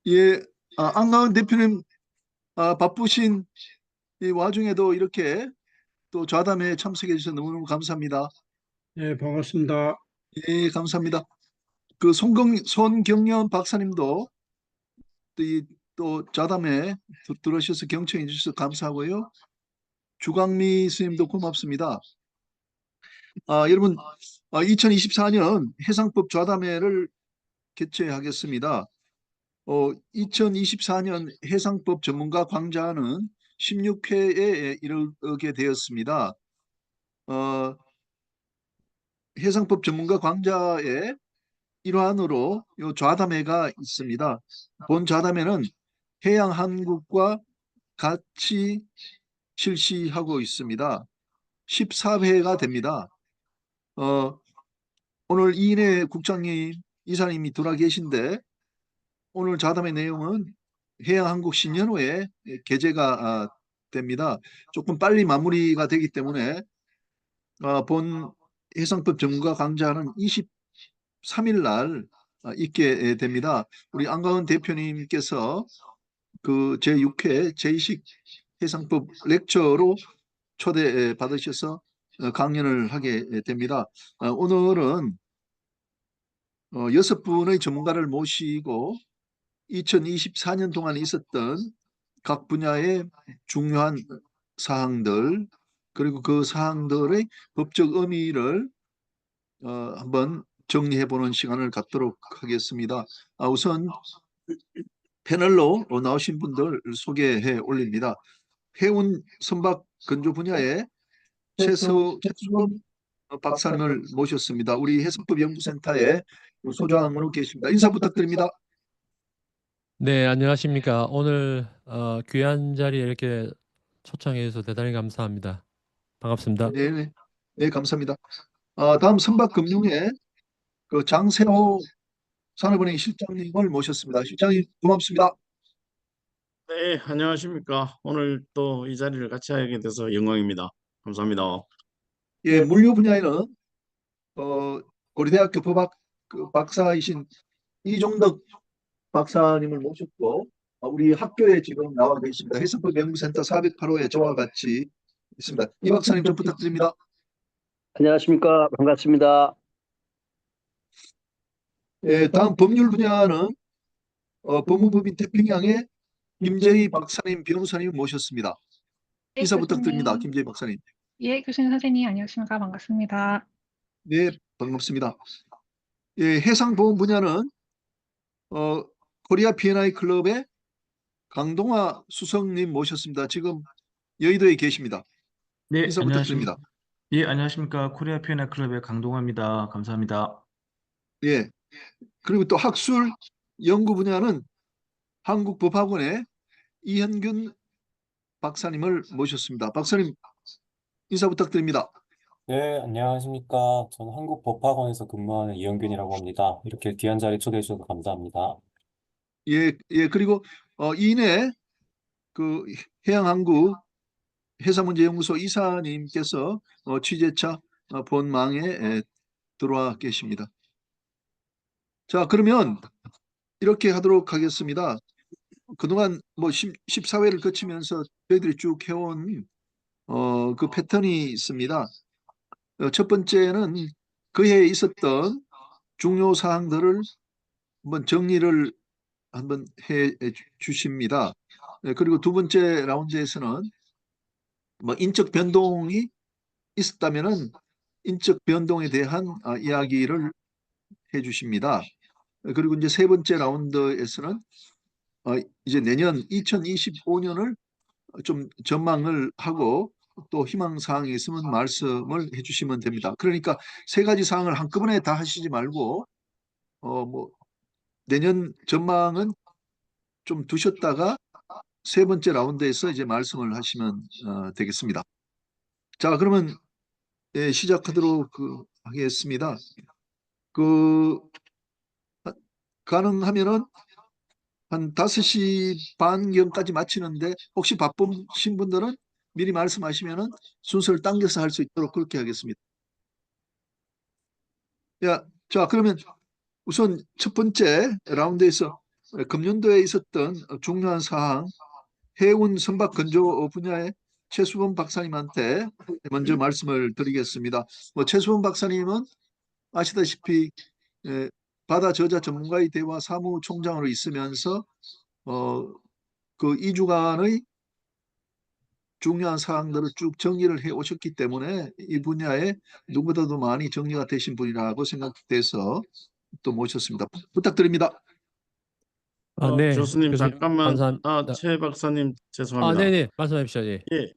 예, 안가은 대표님, 바쁘신 이 와중에도 이렇게 또 좌담회에 참석해 주셔서 너무너무 감사합니다. 예, 반갑습니다. 예, 감사합니다. 손경련 박사님도 또 좌담회 들어오셔서 경청해 주셔서 감사하고요. 주광미 스님도 고맙습니다. 여러분, 2024년 해상법 좌담회를 개최하겠습니다. 2024년 해상법 전문가 강좌는 16회에 이르게 되었습니다. 어, 해상법 전문가 강좌의 일환으로 요 좌담회가 있습니다. 본 좌담회는 해양 한국과 같이 실시하고 있습니다. 14회가 됩니다. 어, 오늘 이인혜 국장님, 이사님이 들어와 계신데 오늘 좌담회 내용은 해양 한국 신년호에 게재가 됩니다. 조금 빨리 마무리가 되기 때문에 본 해상법 전문가 강좌는 23일 날 있게 됩니다. 우리 안가은 대표님께서 그 제6회 제2식 해상법 렉처로 초대 받으셔서 강연을 하게 됩니다. 오늘은 6분의 전문가를 모시고 2024년 동안 있었던 각 분야의 중요한 사항들 그리고 그 사항들의 법적 의미를 한번 정리해 보는 시간을 갖도록 하겠습니다. 우선 패널로 나오신 분들 소개해 올립니다. 해운 선박 건조 분야의 최수범 박사님을 모셨습니다. 우리 해수법 연구센터의 소장으로 계십니다. 인사 부탁드립니다. 네, 안녕하십니까. 오늘 귀한 자리에 이렇게 초청해 주셔서 대단히 감사합니다. 반갑습니다. 네, 네, 네, 감사합니다. 다음 선박금융의 그 장세호 산업은행 실장님을 모셨습니다. 실장님 고맙습니다. 네, 안녕하십니까. 오늘 또 이 자리를 같이 하게 돼서 영광입니다. 감사합니다. 예, 물류 분야에는 고려대학교 법학 박사이신 이종덕 박사님을 모셨고 우리 학교에 지금 나와 계십니다. 해상법 연구센터 408호에 저와 같이 있습니다. 이 박사님 좀 부탁드립니다. 안녕하십니까. 반갑습니다. 예, 다음 법률 분야는 법무법인 태평양의 김재희 박사님 변호사님 모셨습니다. 네, 인사 부탁드립니다. 교수님. 김재희 박사님. 예, 교수님 선생님 안녕하십니까? 반갑습니다. 네, 반갑습니다. 예, 해상보험 분야는 어, 코리아 P&I 클럽의 강동화 수석님 모셨습니다. 지금 여의도에 계십니다. 네, 인사 부탁드립니다. 안녕하십니까. 코리아 피아노 클럽의 강동화입니다. 감사합니다. 예, 그리고 또 학술 연구 분야는 한국법학원의 이현균 박사님을 모셨습니다. 박사님 인사 부탁드립니다. 네, 안녕하십니까. 저는 한국법학원에서 근무하는 이영균이라고 합니다. 이렇게 귀한 자리 초대해 주셔서 감사합니다. 예, 예, 그리고 이내 그 해양항구 해사문제연구소 이사님께서 취재차 본망에 들어와 계십니다. 자, 그러면 이렇게 하도록 하겠습니다. 그동안 뭐 14회를 거치면서 저희들이 쭉 해온 그 패턴이 있습니다. 첫 번째는 그 해에 있었던 중요 사항들을 한번 정리를 한번 해 주십니다. 그리고 두 번째 라운드에서는 뭐 인적 변동이 있었다면은 인적 변동에 대한 이야기를 해 주십니다. 그리고 이제 세 번째 라운드에서는 이제 내년 2025년을 좀 전망을 하고 또 희망 사항이 있으면 말씀을 해주시면 됩니다. 그러니까 세 가지 사항을 한꺼번에 다 하시지 말고 뭐 내년 전망은 좀 두셨다가 세 번째 라운드에서 이제 말씀을 하시면 되겠습니다. 자, 그러면 시작하도록 하겠습니다. 그 가능하면은 한 5시 반경까지 마치는데 혹시 바쁘신 분들은 미리 말씀하시면은 순서를 당겨서 할 수 있도록 그렇게 하겠습니다. 자, 그러면 우선 첫 번째 라운드에서 금년도에 있었던 중요한 사항, 해운 선박 건조 분야의 최수범 박사님한테 먼저 말씀을 드리겠습니다. 최수범 박사님은 아시다시피 바다 저자 전문가의 대화 사무총장으로 있으면서 그 2주간의 중요한 사항들을 쭉 정리를 해 오셨기 때문에 이 분야에 누구보다도 많이 정리가 되신 분이라고 생각돼서 또 모셨습니다. 부탁드립니다. 네, 교수님 교수님 잠깐만, 감사합니다. 최 박사님 죄송합니다. 네네, 말씀하십시오. 예. 예,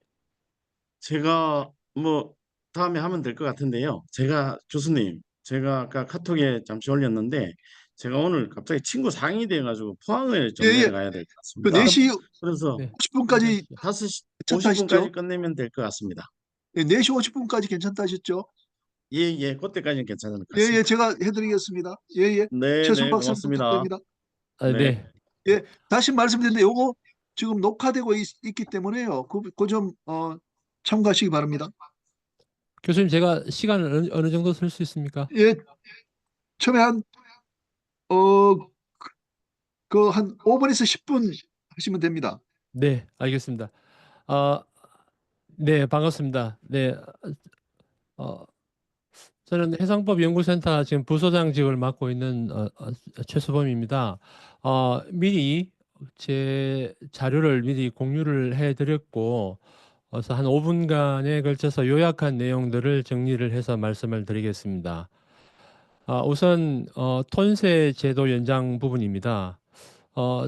제가 뭐 다음에 하면 될 것 같은데요. 교수님, 제가 아까 카톡에 잠시 올렸는데 제가 오늘 갑자기 친구 상이 돼가지고 포항을 좀 예, 예. 내려가야 될 것 그 같습니다. 4시 그래서 네. 50분까지 5시 괜찮다시죠? 50분까지 끝내면 될 것 같습니다. 예, 4시 50분까지 괜찮다셨죠? 예, 그때까지는 괜찮을 것 예, 예, 같습니다. 제가 해드리겠습니다. 예, 예. 네, 최순 네, 박사님 고맙습니다. 부탁드립니다. 네. 예, 다시 말씀드리는데 요거 지금 녹화되고 있기 때문에요. 그 좀 참고하시기 바랍니다. 교수님 제가 시간을 어느 정도 쓸 수 있습니까? 예, 처음에 한 5분에서 10분 하시면 됩니다. 네, 알겠습니다. 네, 반갑습니다. 네, 저는 해상법 연구센터 지금 부소장직을 맡고 있는 최수범입니다. 미리 제 자료를 미리 공유를 해드렸고, 그래서 한 5분간에 걸쳐서 요약한 내용들을 정리를 해서 말씀을 드리겠습니다. 우선 톤세 제도 연장 부분입니다.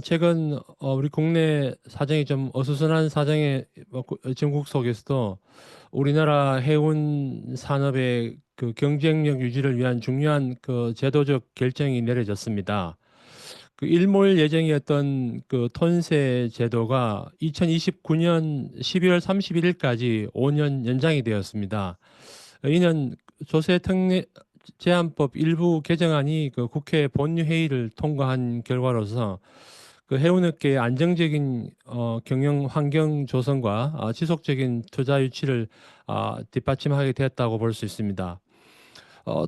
최근 우리 국내 사정이 좀 어수선한 사정의 정국 속에서도 우리나라 해운 산업의 그 경쟁력 유지를 위한 중요한 그 제도적 결정이 내려졌습니다. 그 일몰 예정이었던 그 톤세 제도가 2029년 12월 31일까지 5년 연장이 되었습니다. 이는 조세 특례 제한법 일부 개정안이 그 국회 본회의를 통과한 결과로서 그 해운업계의 안정적인 경영 환경 조성과 지속적인 투자 유치를 뒷받침하게 되었다고 볼 수 있습니다.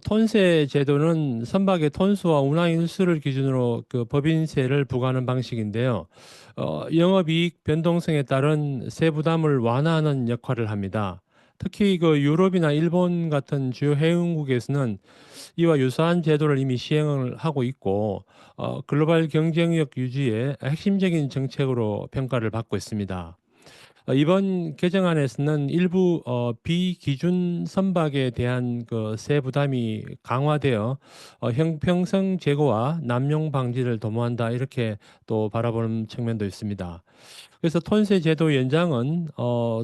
톤세 제도는 선박의 톤수와 운항 일수를 기준으로 그 법인세를 부과하는 방식인데요. 영업이익 변동성에 따른 세부담을 완화하는 역할을 합니다. 특히 그 유럽이나 일본 같은 주요 해운국에서는 이와 유사한 제도를 이미 시행을 하고 있고 글로벌 경쟁력 유지의 핵심적인 정책으로 평가를 받고 있습니다. 이번 개정안에서는 일부 비기준 선박에 대한 그 세부담이 강화되어 형평성 제고와 남용 방지를 도모한다 이렇게 또 바라보는 측면도 있습니다. 그래서 톤세 제도 연장은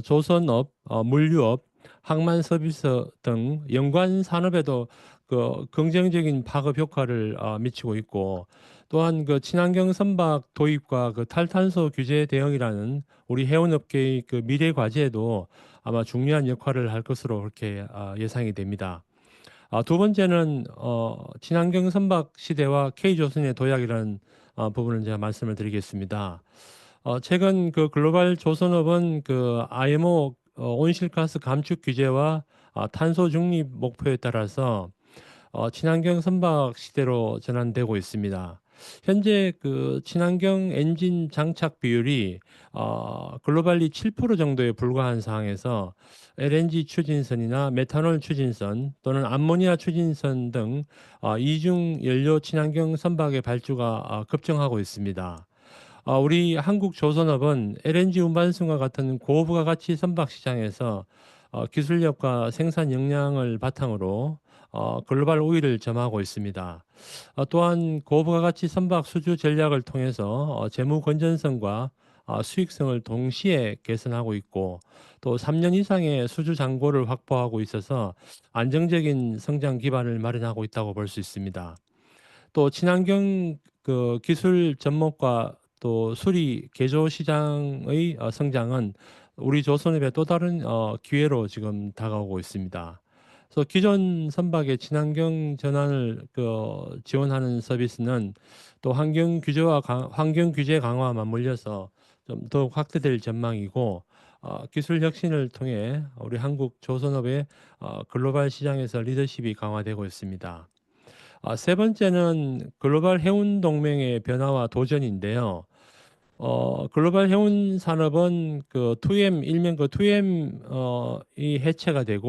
조선업, 물류업, 항만 서비스 등 연관 산업에도 그 긍정적인 파급 효과를 미치고 있고 또한 그 친환경 선박 도입과 그 탈탄소 규제 대응이라는 우리 해운업계의 그 미래 과제에도 아마 중요한 역할을 할 것으로 그렇게 예상이 됩니다. 두 번째는 친환경 선박 시대와 K조선의 도약이라는 부분을 제가 말씀을 드리겠습니다. 최근 그 글로벌 조선업은 그 IMO 온실가스 감축 규제와 탄소 중립 목표에 따라서 친환경 선박 시대로 전환되고 있습니다. 현재 그 친환경 엔진 장착 비율이 글로벌리 7% 정도에 불과한 상황에서 LNG 추진선이나 메탄올 추진선 또는 암모니아 추진선 등 이중 연료 친환경 선박의 발주가 급증하고 있습니다. 우리 한국 조선업은 LNG 운반선과 같은 고부가가치 선박 시장에서 기술력과 생산 역량을 바탕으로 글로벌 우위를 점하고 있습니다. 또한 고부가가치 선박 수주 전략을 통해서 재무 건전성과 수익성을 동시에 개선하고 있고 또 3년 이상의 수주 잔고를 확보하고 있어서 안정적인 성장 기반을 마련하고 있다고 볼 수 있습니다. 또 친환경 그 기술 접목과 또 수리 개조 시장의 성장은 우리 조선업의 또 다른 기회로 지금 다가오고 있습니다. 그래서 기존 선박의 친환경 전환을 지원하는 서비스는 또 환경 규제 강화와 맞물려서 좀 더욱 확대될 전망이고 기술 혁신을 통해 우리 한국 조선업의 글로벌 시장에서 리더십이 강화되고 있습니다. 세 번째는 글로벌 해운 동맹의 변화와 도전인데요. 글로벌 해운 산업은 그 2M 일명 그 2M 이 해체가 될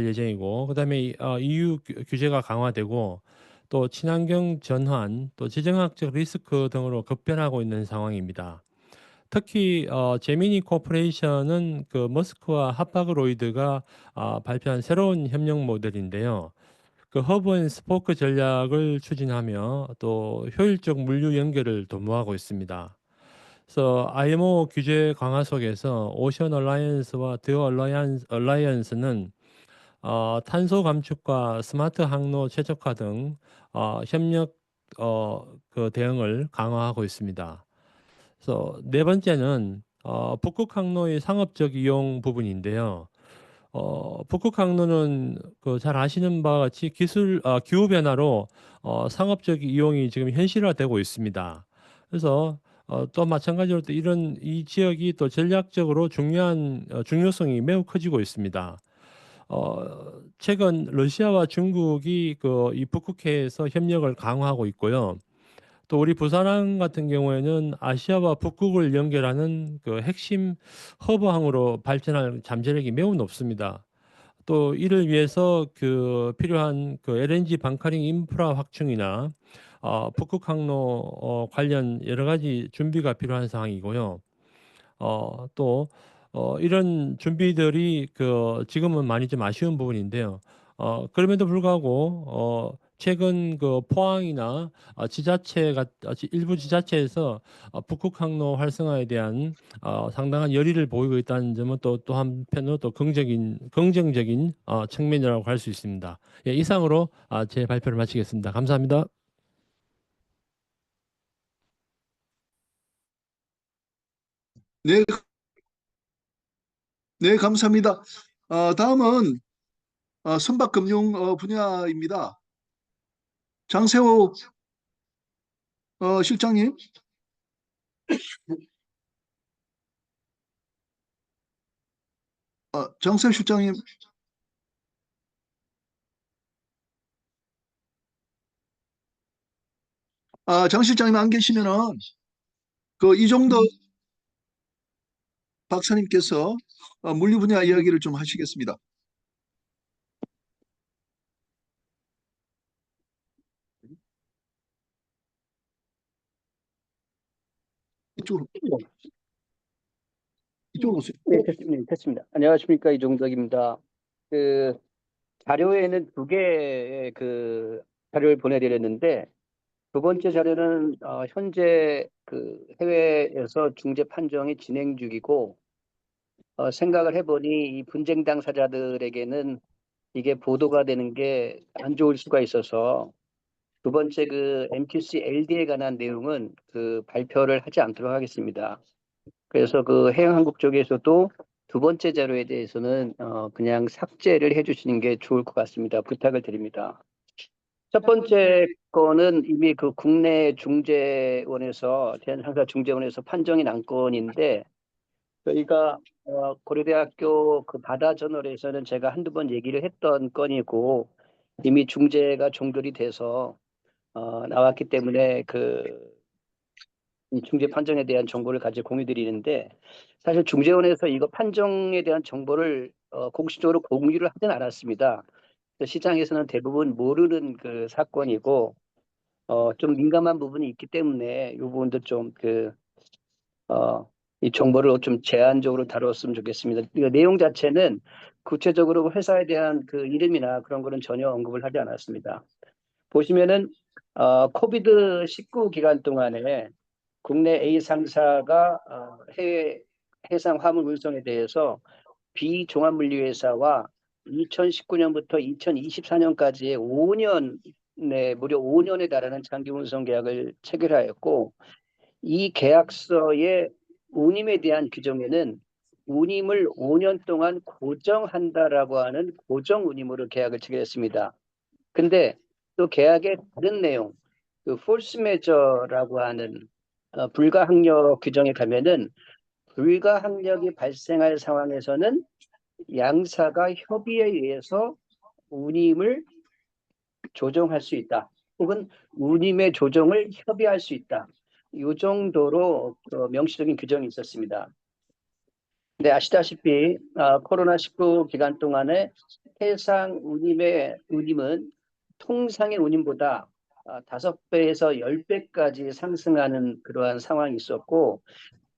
예정이고, 그다음에 EU 규제가 강화되고, 또 친환경 전환, 또 지정학적 리스크 등으로 급변하고 있는 상황입니다. 특히 제미니 코퍼레이션은 그 머스크와 하파그로이드가 발표한 새로운 협력 모델인데요. 그 허브 앤 스포크 전략을 추진하며 또 효율적 물류 연결을 도모하고 있습니다. 그래서 IMO 규제 강화 속에서 오션 얼라이언스와 더 얼라이언스는 탄소 감축과 스마트 항로 최적화 등 협력 그 대응을 강화하고 있습니다. 그래서 네 번째는 북극 항로의 상업적 이용 부분인데요. 북극 항로는 그 잘 아시는 바와 같이 기후 변화로 상업적 이용이 지금 현실화되고 있습니다. 그래서 또 마찬가지로 또 이런 이 지역이 또 전략적으로 중요성이 매우 커지고 있습니다. 최근 러시아와 중국이 그 이 북극해에서 협력을 강화하고 있고요. 또 우리 부산항 같은 경우에는 아시아와 북극을 연결하는 그 핵심 허브항으로 발전할 잠재력이 매우 높습니다. 또 이를 위해서 그 필요한 그 LNG 방카링 인프라 확충이나 북극 항로 관련 여러 가지 준비가 필요한 상황이고요. 또 이런 준비들이 그 지금은 많이 좀 아쉬운 부분인데요. 그럼에도 불구하고 최근 그 포항이나 일부 지자체에서 북극 항로 활성화에 대한 상당한 열의를 보이고 있다는 점은 또 한편으로 또 긍정적인 측면이라고 할 수 있습니다. 예, 이상으로 제 발표를 마치겠습니다. 감사합니다. 네, 네, 감사합니다. 다음은 선박금융 분야입니다. 장세호 실장님. 장세호 실장님. 장 실장님 안 계시면은 그 이종덕 박사님께서 물류 분야 이야기를 좀 하시겠습니다. 이쪽으로 오세요. 네, 됐습니다. 안녕하십니까. 이종덕입니다. 그 자료에는 두 개의 그 자료를 보내드렸는데, 두 번째 자료는 현재 그 해외에서 중재 판정이 진행 중이고, 생각을 해보니 이 분쟁 당사자들에게는 이게 보도가 되는 게 안 좋을 수가 있어서 두 번째 그 MQC LD에 관한 내용은 그 발표를 하지 않도록 하겠습니다. 그래서 그 해양한국 쪽에서도 두 번째 자료에 대해서는 그냥 삭제를 해주시는 게 좋을 것 같습니다. 부탁을 드립니다. 첫 번째 거는 이미 그 국내 중재원에서 대한상사중재원에서 판정이 난 건인데, 저희가 고려대학교 그 바다저널에서는 제가 한두 번 얘기를 했던 건이고 이미 중재가 종결이 돼서 나왔기 때문에 이 중재 판정에 대한 정보를 가지고 공유드리는데, 사실 중재원에서 이거 판정에 대한 정보를 공식적으로 공유를 하진 않았습니다. 시장에서는 대부분 모르는 그 사건이고 좀 민감한 부분이 있기 때문에 이 부분도 좀 이 정보를 좀 제한적으로 다뤘으면 좋겠습니다. 이 내용 자체는 구체적으로 회사에 대한 그 이름이나 그런 거는 전혀 언급을 하지 않았습니다. 보시면은 코비드-19 기간 동안에 국내 A 상사가 해외 해상 화물 운송에 대해서 비종합물류회사와 2019년부터 2024년까지의 5년에 무려 5년에 달하는 장기 운송 계약을 체결하였고, 이 계약서의 운임에 대한 규정에는 운임을 5년 동안 고정한다라고 하는 고정 운임으로 계약을 체결했습니다. 근데 또 계약의 다른 내용, 그 force majeure라고 하는 불가항력 규정에 가면은 불가항력이 발생할 상황에서는 양사가 협의에 의해서 운임을 조정할 수 있다. 혹은 운임의 조정을 협의할 수 있다. 이 정도로 명시적인 규정이 있었습니다. 네, 아시다시피 코로나19 기간 동안에 해상 운임은 통상의 운임보다 5배에서 10배까지 상승하는 그러한 상황이 있었고,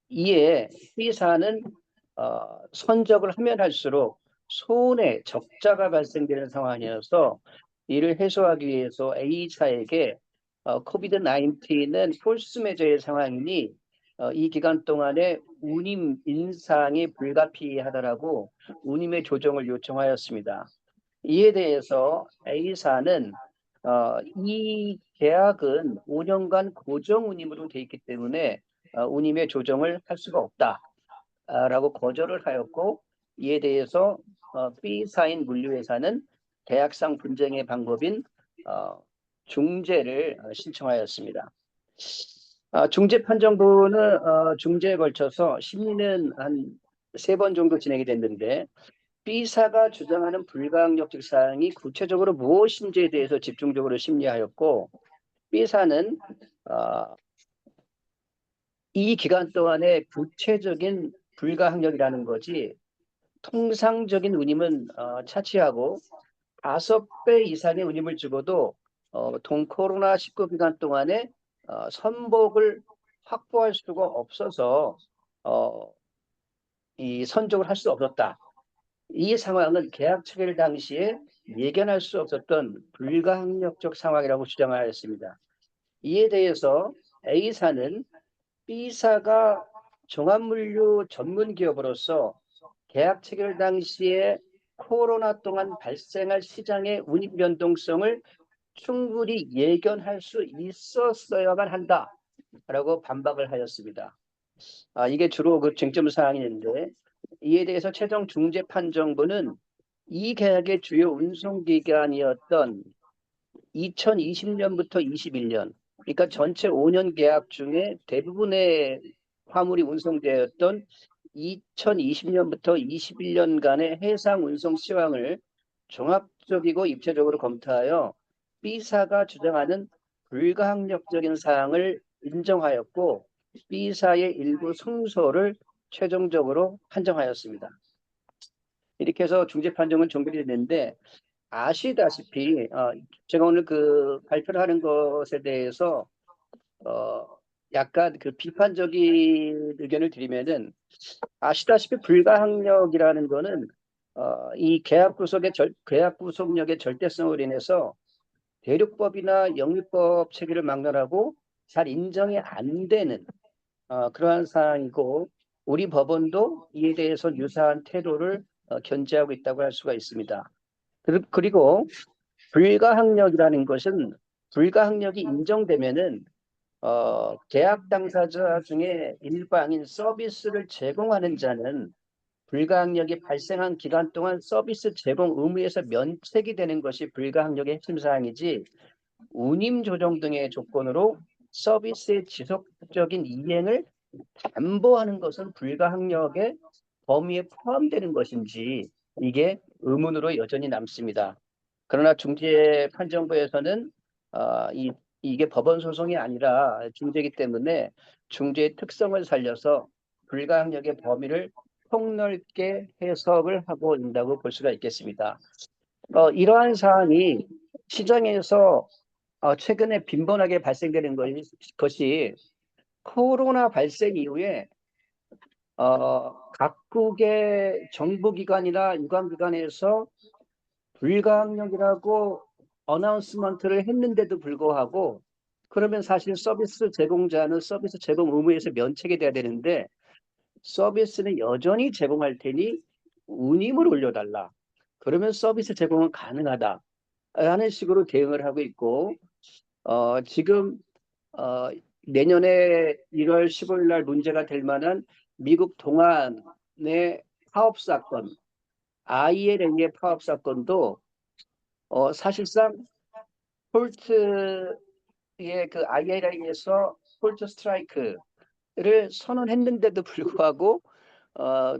이에 B사는 선적을 하면 할수록 손해, 적자가 발생되는 상황이어서 이를 해소하기 위해서 A사에게 코비드-19는 폴스 메저의 상황이니 이 기간 동안에 운임 인상이 불가피하다라고 운임의 조정을 요청하였습니다. 이에 대해서 A사는 이 계약은 5년간 고정 운임으로 되어 있기 때문에 운임의 조정을 할 수가 없다라고 거절을 하였고, 이에 대해서 B사인 물류회사는 계약상 분쟁의 방법인 중재를 신청하였습니다. 중재판정부는 중재에 걸쳐서 심리는 한 3번 정도 진행이 됐는데, B사가 주장하는 불가항력적 사항이 구체적으로 무엇인지에 대해서 집중적으로 심리하였고, B사는 이 기간 동안에 구체적인 불가항력이라는 것이 통상적인 운임은 차치하고 5배 이상의 운임을 주고도 코로나19 기간 동안에 선복을 확보할 수가 없어서 이 선적을 할 수 없었다. 이 상황은 계약 체결 당시에 예견할 수 없었던 불가항력적 상황이라고 주장하였습니다. 이에 대해서 A사는 B사가 종합물류 전문 기업으로서 계약 체결 당시에 코로나 동안 발생할 시장의 운임 변동성을 충분히 예견할 수 있었어야만 한다라고 반박을 하였습니다. 이게 주로 그 쟁점 사항인데, 이에 대해서 최종 중재판정부는 이 계약의 주요 운송 기간이었던 2020년부터 21년, 그러니까 전체 5년 계약 중에 대부분의 화물이 운송되었던 2020년부터 21년간의 해상 운송 시황을 종합적이고 입체적으로 검토하여 B사가 주장하는 불가항력적인 사항을 인정하였고, B사의 일부 승소를 최종적으로 판정하였습니다. 이렇게 해서 중재 판정은 종결이 됐는데, 아시다시피 제가 오늘 그 발표를 하는 것에 대해서 약간 그 비판적인 의견을 드리면은, 아시다시피 불가항력이라는 거는 이 계약 구속력의 절대성으로 인해서 대륙법이나 영유법 체계를 막론하고 잘 인정이 안 되는 그러한 사항이고, 우리 법원도 이에 대해서 유사한 태도를 견지하고 있다고 할 수가 있습니다. 그리고 불가항력이라는 것은, 불가항력이 인정되면은 계약 당사자 중에 일방인 서비스를 제공하는 자는 불가항력이 발생한 기간 동안 서비스 제공 의무에서 면책이 되는 것이 불가항력의 핵심 사항이지, 운임 조정 등의 조건으로 서비스의 지속적인 이행을 담보하는 것은 불가항력의 범위에 포함되는 것인지, 이게 의문으로 여전히 남습니다. 그러나 중재 판정부에서는 이게 법원 소송이 아니라 중재이기 때문에 중재의 특성을 살려서 불가항력의 범위를 폭넓게 해석을 하고 있다고 볼 수가 있겠습니다. 이러한 사안이 시장에서 최근에 빈번하게 발생되는 것이 코로나 발생 이후에 각국의 정부기관이나 유관기관에서 불가항력이라고 어나운스먼트를 했는데도 불구하고, 그러면 사실 서비스 제공자는 서비스 제공 의무에서 면책이 돼야 되는데, 서비스는 여전히 제공할 테니 운임을 올려달라, 그러면 서비스 제공은 가능하다 하는 식으로 대응을 하고 있고, 지금 내년에 1월 15일 날 문제가 될 만한 미국 동안의 파업 사건, ILA의 파업 사건도 사실상 폴트의 그 ILA에서 폴트 스트라이크를 선언했는데도 불구하고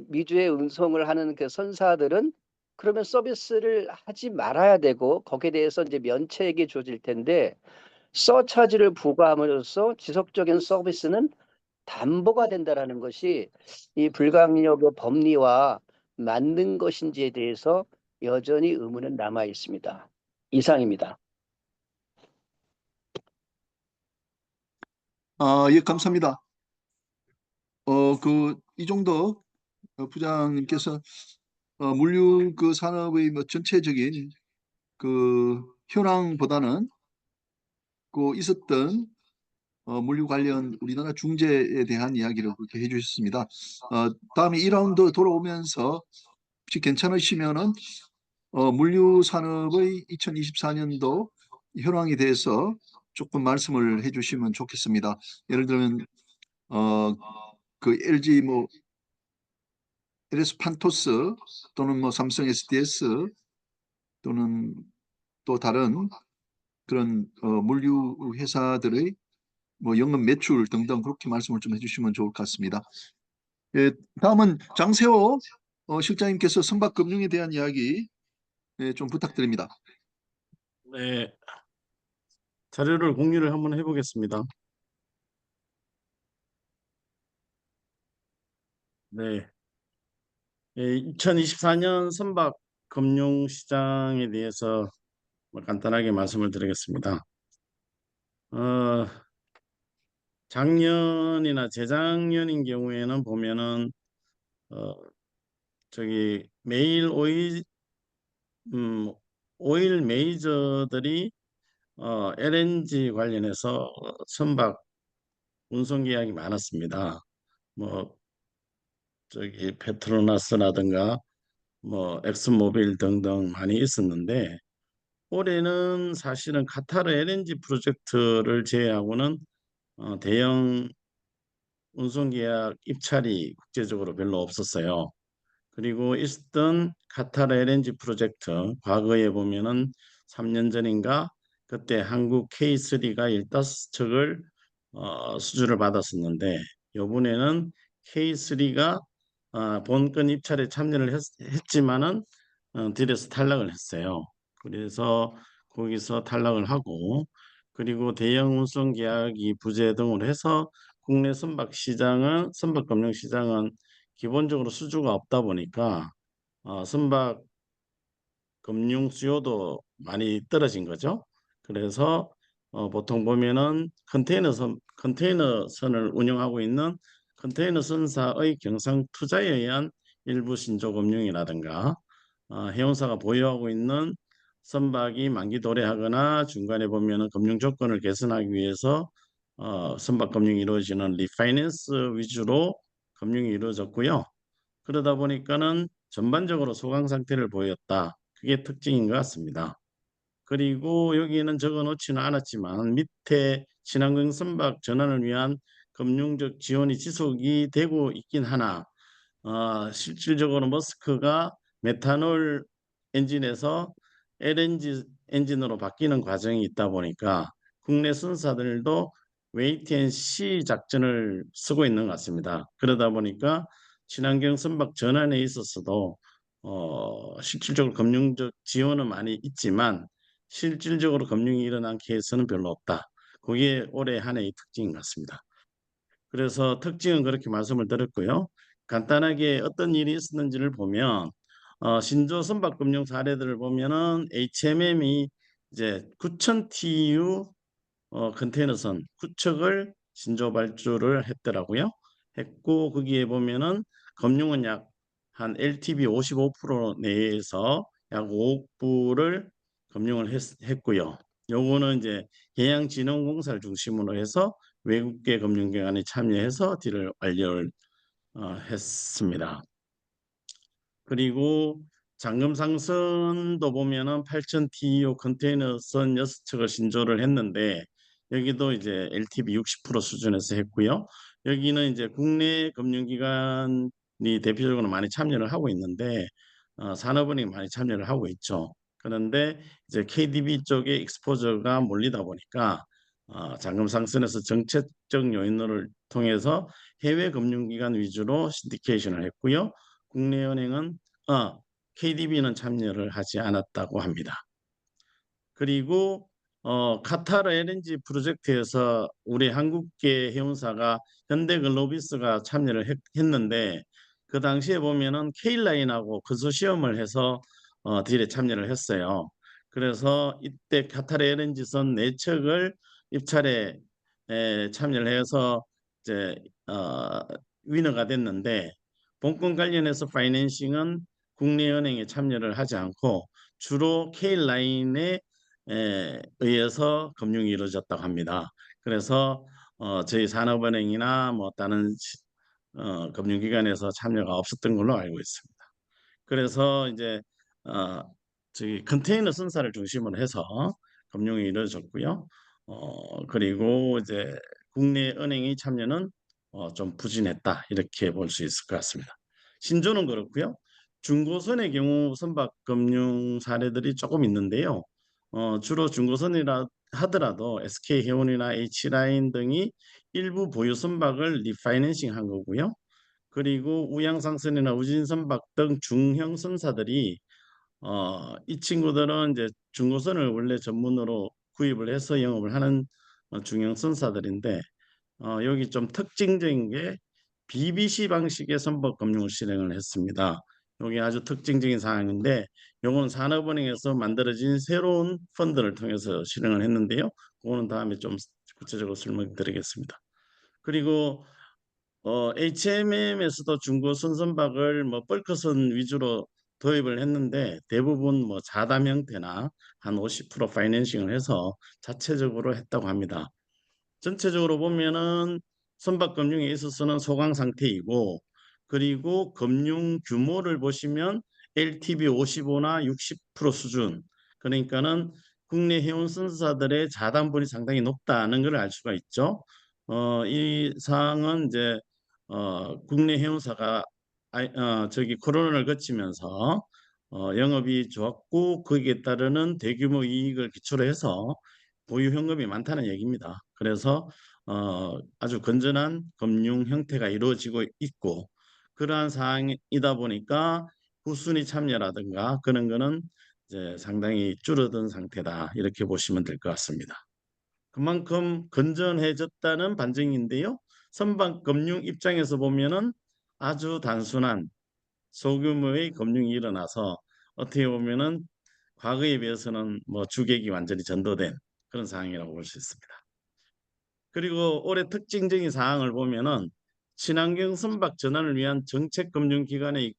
미주에 운송을 하는 그 선사들은 그러면 서비스를 하지 말아야 되고 거기에 대해서 이제 면책이 주어질 텐데 서차지를 부과함으로써 지속적인 서비스는 담보가 된다라는 것이 이 불가항력의 법리와 맞는 것인지에 대해서 여전히 의문은 남아 있습니다. 이상입니다. 예, 감사합니다. 이종덕 부장님께서 물류 그 산업의 뭐 전체적인 그 현황보다는 그 있었던 물류 관련 우리나라 중재에 대한 이야기를 그렇게 해주셨습니다. 다음에 2라운드 돌아오면서 혹시 괜찮으시면은 물류 산업의 2024년도 현황에 대해서 조금 말씀을 해주시면 좋겠습니다. 예를 들면 그 LG 뭐 LS 판토스 또는 뭐 삼성 SDS 또는 또 다른 그런 물류 회사들의 뭐 영업 매출 등등 그렇게 말씀을 좀 해주시면 좋을 것 같습니다. 예, 다음은 장세호 실장님께서 선박금융에 대한 이야기 좀 부탁드립니다. 네, 자료를 공유를 한번 해보겠습니다. 네, 2024년 선박 금융 시장에 대해서 뭐 간단하게 말씀을 드리겠습니다. 작년이나 재작년인 경우에는 보면은 저기 오일 메이저들이 LNG 관련해서 선박 운송 계약이 많았습니다. 뭐 저기 페트로나스라든가 뭐 엑슨모빌 등등 많이 있었는데 올해는 사실은 카타르 LNG 프로젝트를 제외하고는 대형 운송 계약 입찰이 국제적으로 별로 없었어요. 그리고 있었던 카타르 LNG 프로젝트 과거에 보면은 3년 전인가 그때 한국 K3가 15척을 수주를 받았었는데 이번에는 K3가 본건 입찰에 참여를 했지만은 딜에서 탈락을 했어요. 그래서 거기서 탈락을 하고 그리고 대형 운송 계약이 부재 등으로 해서 국내 선박 금융 시장은 기본적으로 수주가 없다 보니까 선박 금융 수요도 많이 떨어진 거죠. 그래서 보통 보면은 컨테이너선을 운영하고 있는 컨테이너 선사의 경상 투자에 의한 일부 신조 금융이라든가 해운사가 보유하고 있는 선박이 만기 도래하거나 중간에 보면은 금융 조건을 개선하기 위해서 선박 금융이 이루어지는 리파이낸스 위주로 금융이 이루어졌고요. 그러다 보니까는 전반적으로 소강 상태를 보였다. 그게 특징인 것 같습니다. 그리고 여기에는 적어놓지는 않았지만 밑에 친환경 선박 전환을 위한 금융적 지원이 지속이 되고 있긴 하나 실질적으로 머스크가 메탄올 엔진에서 LNG 엔진으로 바뀌는 과정이 있다 보니까 국내 선사들도 웨이트앤시 작전을 쓰고 있는 것 같습니다. 그러다 보니까 친환경 선박 전환에 있어서도 실질적으로 금융적 지원은 많이 있지만 실질적으로 금융이 일어난 케이스는 별로 없다. 그게 올해 한 해의 특징인 것 같습니다. 그래서 특징은 그렇게 말씀을 드렸고요. 간단하게 어떤 일이 있었는지를 보면 신조 선박 금융 사례들을 보면은 HMM이 이제 9,000 TEU 컨테이너선 9척을 신조 발주를 했더라고요. 했고 거기에 보면은 금융은 약 한 LTV 55% 내에서 약 5억 불을 금융을 했고요. 요거는 이제 해양진흥공사를 중심으로 해서 외국계 금융기관이 참여해서 딜을 완료를 했습니다. 그리고 잔금 상선도 보면은 8,000 TEU 컨테이너선 6척을 신조를 했는데 여기도 이제 LTV 60% 수준에서 했고요. 여기는 이제 국내 금융기관이 대표적으로 많이 참여를 하고 있는데 산업은행이 많이 참여를 하고 있죠. 그런데 이제 KDB 쪽에 익스포저가 몰리다 보니까 잔금 상선에서 정책적 요인을 통해서 해외 금융기관 위주로 신디케이션을 했고요. 국내 은행은 KDB는 참여를 하지 않았다고 합니다. 그리고 카타르 LNG 프로젝트에서 우리 한국계 해운사가 현대글로비스가 참여를 했는데 그 당시에 보면은 K라인하고 건소시엄을 해서 딜에 참여를 했어요. 그래서 이때 카타르 LNG선 4척을 입찰에 참여를 해서 이제 위너가 됐는데 본건 관련해서 파이낸싱은 국내은행에 참여를 하지 않고 주로 K라인에 의해서 금융이 이루어졌다고 합니다. 그래서 저희 산업은행이나 뭐 다른 금융기관에서 참여가 없었던 걸로 알고 있습니다. 그래서 이제 어, 저기 컨테이너 선사를 중심으로 해서 금융이 이루어졌고요. 그리고 이제 국내 은행의 참여는 좀 부진했다 이렇게 볼 수 있을 것 같습니다. 신조는 그렇고요. 중고선의 경우 선박 금융 사례들이 조금 있는데요. 주로 중고선이라 하더라도 SK해운이나 H라인 등이 일부 보유 선박을 리파이낸싱 한 거고요. 그리고 우양상선이나 우진선박 등 중형 선사들이 이 친구들은 이제 중고선을 원래 전문으로 구입을 해서 영업을 하는 중형 선사들인데 여기 좀 특징적인 게 BBC 방식의 선박 금융을 실행을 했습니다. 여기 아주 특징적인 사항인데 요건 산업은행에서 만들어진 새로운 펀드를 통해서 실행을 했는데요. 그거는 다음에 좀 구체적으로 설명드리겠습니다. 그리고 HMM에서도 중고 선선박을 뭐 벌크선 위주로 도입을 했는데 대부분 뭐 자담 형태나 한 50% 파이낸싱을 해서 자체적으로 했다고 합니다. 전체적으로 보면은 선박 금융에 있어서는 소강 상태이고 그리고 금융 규모를 보시면 LTV 55나 60% 수준 그러니까는 국내 해운 선사들의 자담분이 상당히 높다는 걸 알 수가 있죠. 이 사항은 이제 국내 해운사가 저기 코로나를 거치면서 영업이 좋았고 거기에 따르는 대규모 이익을 기초로 해서 보유 현금이 많다는 얘기입니다. 그래서 아주 건전한 금융 형태가 이루어지고 있고 그러한 상황이다 보니까 후순위 참여라든가 그런 거는 이제 상당히 줄어든 상태다 이렇게 보시면 될 것 같습니다. 그만큼 건전해졌다는 반증인데요. 선박 금융 입장에서 보면은 아주 단순한 소규모의 금융이 일어나서 어떻게 보면은 과거에 비해서는 뭐 주객이 완전히 전도된 그런 상황이라고 볼 수 있습니다. 그리고 올해 특징적인 사항을 보면은 친환경 선박 전환을 위한 정책금융기관의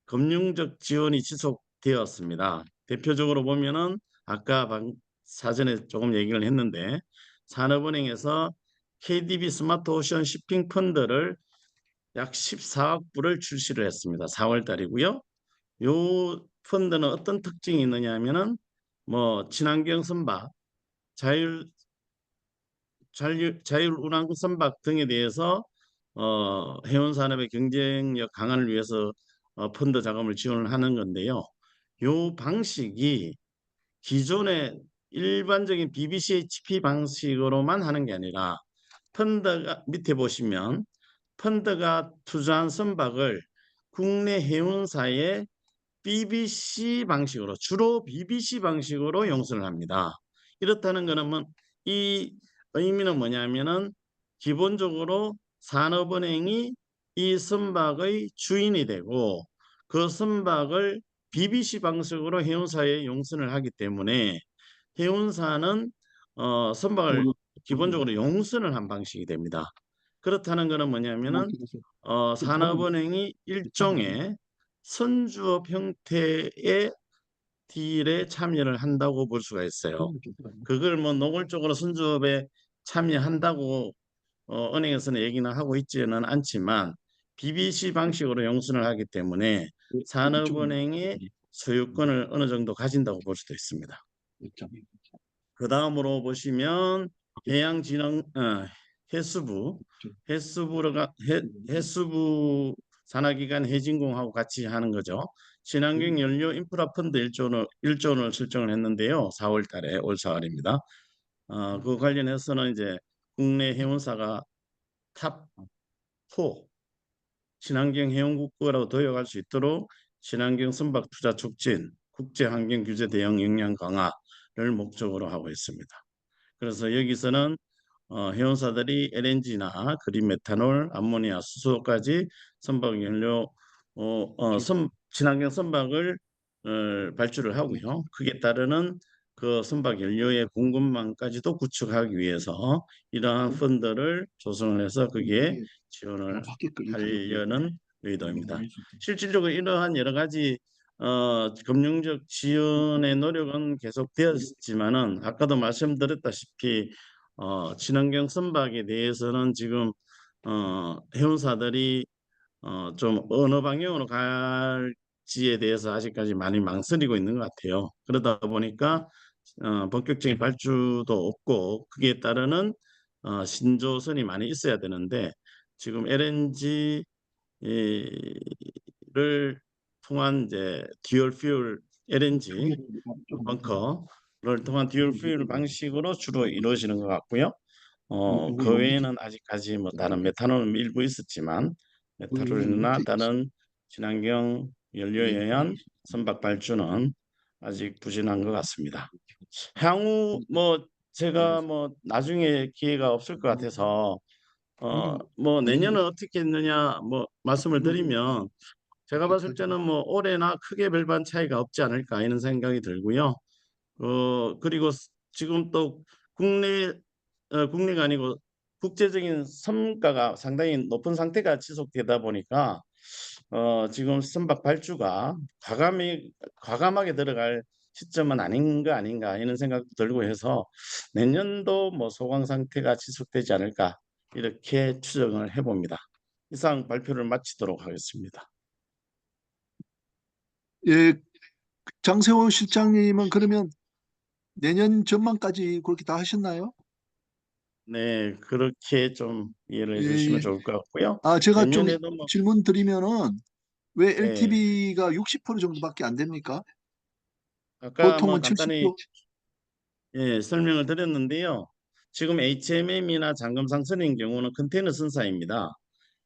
금융적 지원이 지속되었습니다. 대표적으로 보면은 아까 사전에 조금 얘기를 했는데 산업은행에서 KDB 스마트 오션 shipping 펀드를 약 14억 불을 출시를 했습니다. 4월 달이고요. 요 펀드는 어떤 특징이 있느냐 하면은 뭐 친환경 선박, 자율 운항 선박 등에 대해서 해운 산업의 경쟁력 강화를 위해서 펀드 자금을 지원을 하는 건데요. 요 방식이 기존의 일반적인 BBCHP 방식으로만 하는 게 아니라 펀드가 밑에 보시면 펀드가 투자한 선박을 국내 해운사에 BBC 방식으로 주로 BBC 방식으로 용선을 합니다. 이렇다는 것은 이 의미는 뭐냐면은 기본적으로 산업은행이 이 선박의 주인이 되고 그 선박을 BBC 방식으로 해운사에 용선을 하기 때문에 해운사는 선박을 기본적으로 용선을 한 방식이 됩니다. 그렇다는 것은 뭐냐면은 산업은행이 일종의 선주업 형태의 딜에 참여를 한다고 볼 수가 있어요. 그걸 뭐 노골적으로 선주업에 참여한다고 은행에서는 얘기는 하고 있지는 않지만 BBC 방식으로 용선을 하기 때문에 산업은행의 소유권을 어느 정도 가진다고 볼 수도 있습니다. 그 다음으로 보시면 해양진흥 해수부 산하기관 해진공하고 같이 하는 거죠. 친환경 연료 인프라 펀드 1조 원을 설정을 했는데요. 4월 달에 올 4월입니다. 그 관련해서는 이제 국내 해운사가 탑4 친환경 해운국가라고 도약할 수 있도록 친환경 선박 투자 촉진, 국제 환경 규제 대응 역량 강화를 목적으로 하고 있습니다. 그래서 여기서는 회원사들이 LNG나 그린 메탄올, 암모니아, 수소까지 선박 연료 친환경 선박을 발주를 하고요. 그에 따르는 그 선박 연료의 공급망까지도 구축하기 위해서 이러한 펀드를 조성을 해서 거기에 지원을 하려는 의도입니다. 실질적으로 이러한 여러 가지 금융적 지원의 노력은 계속되었지만은 아까도 말씀드렸다시피 친환경 선박에 대해서는 지금 회원사들이 좀 어느 방향으로 갈지에 대해서 아직까지 많이 망설이고 있는 것 같아요. 그러다 보니까 본격적인 발주도 없고 그에 따르는 신조선이 많이 있어야 되는데 지금 LNG를 통한 이제 듀얼 퓨얼 LNG 벙커를 통한 듀얼 퓨얼 방식으로 주로 이루어지는 것 같고요. 그 외에는 아직까지 뭐 다른 메탄올은 일부 있었지만 메탄올이나 다른 친환경 연료에 의한 선박 발주는 아직 부진한 것 같습니다. 향후 뭐 제가 뭐 나중에 기회가 없을 것 같아서 뭐 내년은 어떻게 했느냐 뭐 말씀을 드리면 제가 봤을 때는 뭐 올해나 크게 별반 차이가 없지 않을까 이런 생각이 들고요. 그리고 지금 또 국내가 아니고 국제적인 성과가 상당히 높은 상태가 지속되다 보니까 지금 선박 발주가 과감하게 들어갈 시점은 아닌 거 아닌가 이런 생각도 들고 해서 내년도 뭐 소강 상태가 지속되지 않을까 이렇게 추정을 해봅니다. 이상 발표를 마치도록 하겠습니다. 예, 장세호 실장님은 그러면 내년 전망까지 그렇게 다 하셨나요? 네, 그렇게 좀 이해를 예, 해주시면 예. 좋을 것 같고요. 제가 좀 내년에도 뭐 질문 드리면은 왜 네, LTV가 60% 정도밖에 안 됩니까? 아까 뭐 보통은 간단히 70%. 설명을 드렸는데요. 지금 HMM이나 잔금상선인 경우는 컨테이너 선사입니다.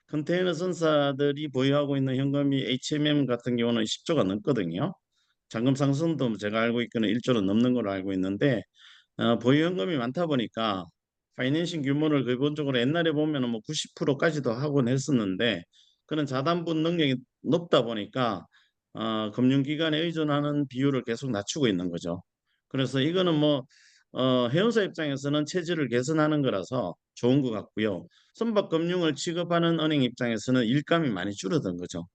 컨테이너 선사들이 보유하고 있는 현금이 HMM 같은 경우는 10조가 넘거든요. 잔금상선도 제가 알고 있기는 1조는 넘는 걸로 알고 있는데 보유 현금이 많다 보니까 파이낸싱 규모를 기본적으로 옛날에 보면은 뭐 90%까지도 하곤 했었는데 그런 자담부 능력이 높다 보니까 금융기관에 의존하는 비율을 계속 낮추고 있는 거죠. 그래서 이거는 뭐 회원사 입장에서는 체질을 개선하는 거라서 좋은 것 같고요. 선박 금융을 취급하는 은행 입장에서는 일감이 많이 줄어든 거죠.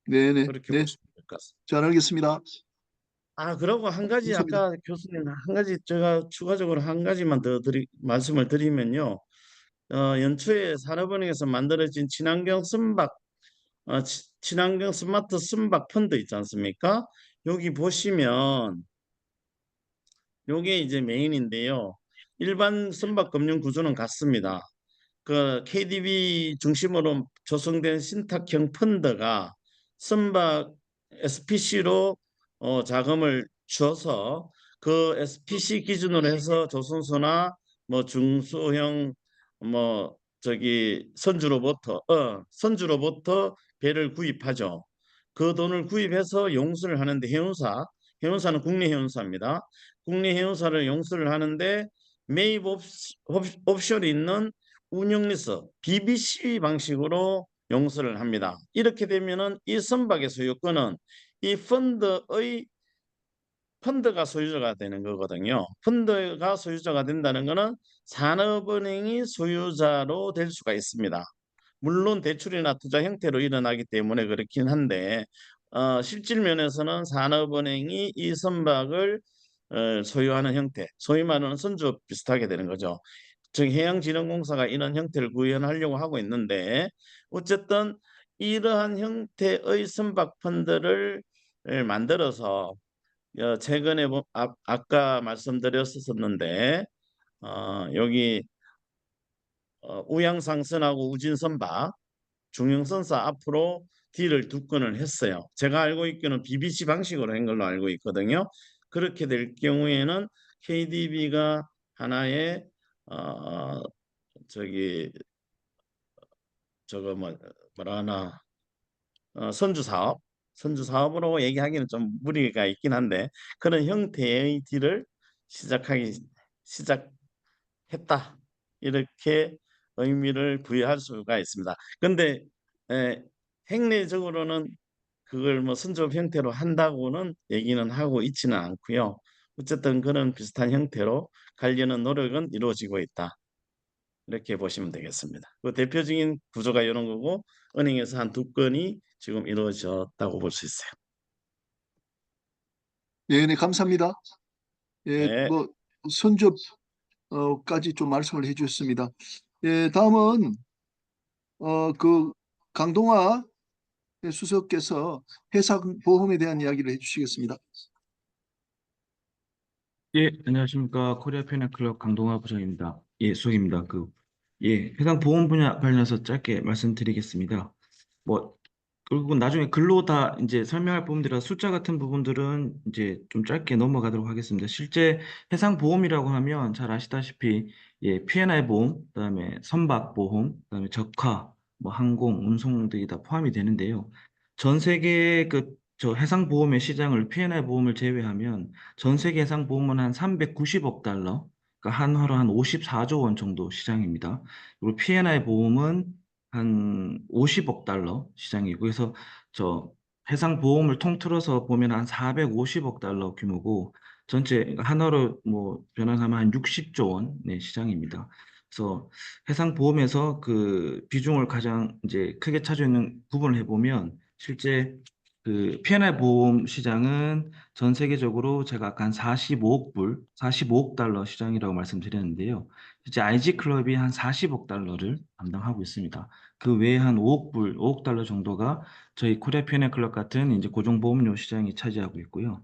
네네. 그렇게 네. 보시면 될 것 같습니다. 잘 알겠습니다. 그러고 한 가지 감사합니다. 아까 교수님 한 가지 제가 추가적으로 한 가지만 더 말씀을 드리면요. 연초에 산업은행에서 만들어진 친환경 선박 친환경 스마트 선박 펀드 있지 않습니까? 여기 보시면 요게 이제 메인인데요. 일반 선박 금융 구조는 같습니다. 그 KDB 중심으로 조성된 신탁형 펀드가 선박 SPC로 자금을 줘서 그 SPC 기준으로 해서 조선소나 뭐 중소형 뭐 선주로부터 배를 구입하죠. 그 돈을 구입해서 용수를 하는데 회원사는 국내 회원사입니다. 국내 회원사를 용수를 하는데 매입 옵션이 있는 운영리스 BBC 방식으로 용서를 합니다. 이렇게 되면은 이 선박의 소유권은 이 펀드가 소유자가 되는 거거든요. 펀드가 소유자가 된다는 것은 산업은행이 소유자로 될 수가 있습니다. 물론 대출이나 투자 형태로 일어나기 때문에 그렇긴 한데 실질 면에서는 산업은행이 이 선박을 소유하는 형태, 소위 말하는 선주업 비슷하게 되는 거죠. 즉 해양진흥공사가 이런 형태를 구현하려고 하고 있는데 어쨌든 이러한 형태의 선박 펀드를 만들어서 최근에 아까 말씀드렸었는데 여기 우양상선하고 우진선박 중형선사 앞으로 딜을 2건을 했어요. 제가 알고 있기는 BBC 방식으로 한 걸로 알고 있거든요. 그렇게 될 경우에는 KDB가 하나의 저기 저거 뭐라 하나 선주 사업 선주 사업으로 얘기하기는 좀 무리가 있긴 한데 그런 형태의 딜을 시작했다 이렇게 의미를 부여할 수가 있습니다. 그런데 행례적으로는 그걸 뭐 선조업 형태로 한다고는 얘기는 하고 있지는 않고요. 어쨌든 그런 비슷한 형태로 가려는 노력은 이루어지고 있다. 이렇게 보시면 되겠습니다. 그 대표적인 구조가 이런 거고 은행에서 한 2건이 지금 이루어졌다고 볼 수 있어요. 예, 네, 감사합니다. 예, 네. 뭐 선접까지 좀 말씀을 해주셨습니다. 예, 다음은 그 강동화 수석께서 해상보험에 대한 이야기를 해주시겠습니다. 예, 안녕하십니까. 코리아 피아노클럽 강동화 부장입니다. 예, 수석입니다. 해상 보험 분야 관련해서 짧게 말씀드리겠습니다. 뭐, 그리고 나중에 글로 다 이제 설명할 부분들이라 숫자 같은 부분들은 이제 좀 짧게 넘어가도록 하겠습니다. 실제 해상 보험이라고 하면 잘 아시다시피 P&I 보험, 그다음에 선박 보험, 그다음에 적화, 뭐 항공, 운송 등이 다 포함이 되는데요. 전 세계 저 해상 보험의 시장을 P&I 보험을 제외하면 전 세계 해상 보험은 한 390억 달러, 그러니까 한화로 한 54조 원 정도 시장입니다. 그리고 P&I 보험은 한 50억 달러 시장이고, 그래서 저 해상 보험을 통틀어서 보면 한 450억 달러 규모고, 전체 한화로 뭐 변환하면 한 60조 원 시장입니다. 그래서 해상 보험에서 그 비중을 가장 이제 크게 차지하는 부분을 해보면 실제 그 P&I 보험 시장은 전 세계적으로 제가 아까 한 45억 달러 시장이라고 말씀드렸는데요. 실제 IG 클럽이 한 40억 달러를 담당하고 있습니다. 그 외에 한 5억 달러 정도가 저희 코리아 P&I 클럽 같은 이제 고정보험료 시장이 차지하고 있고요.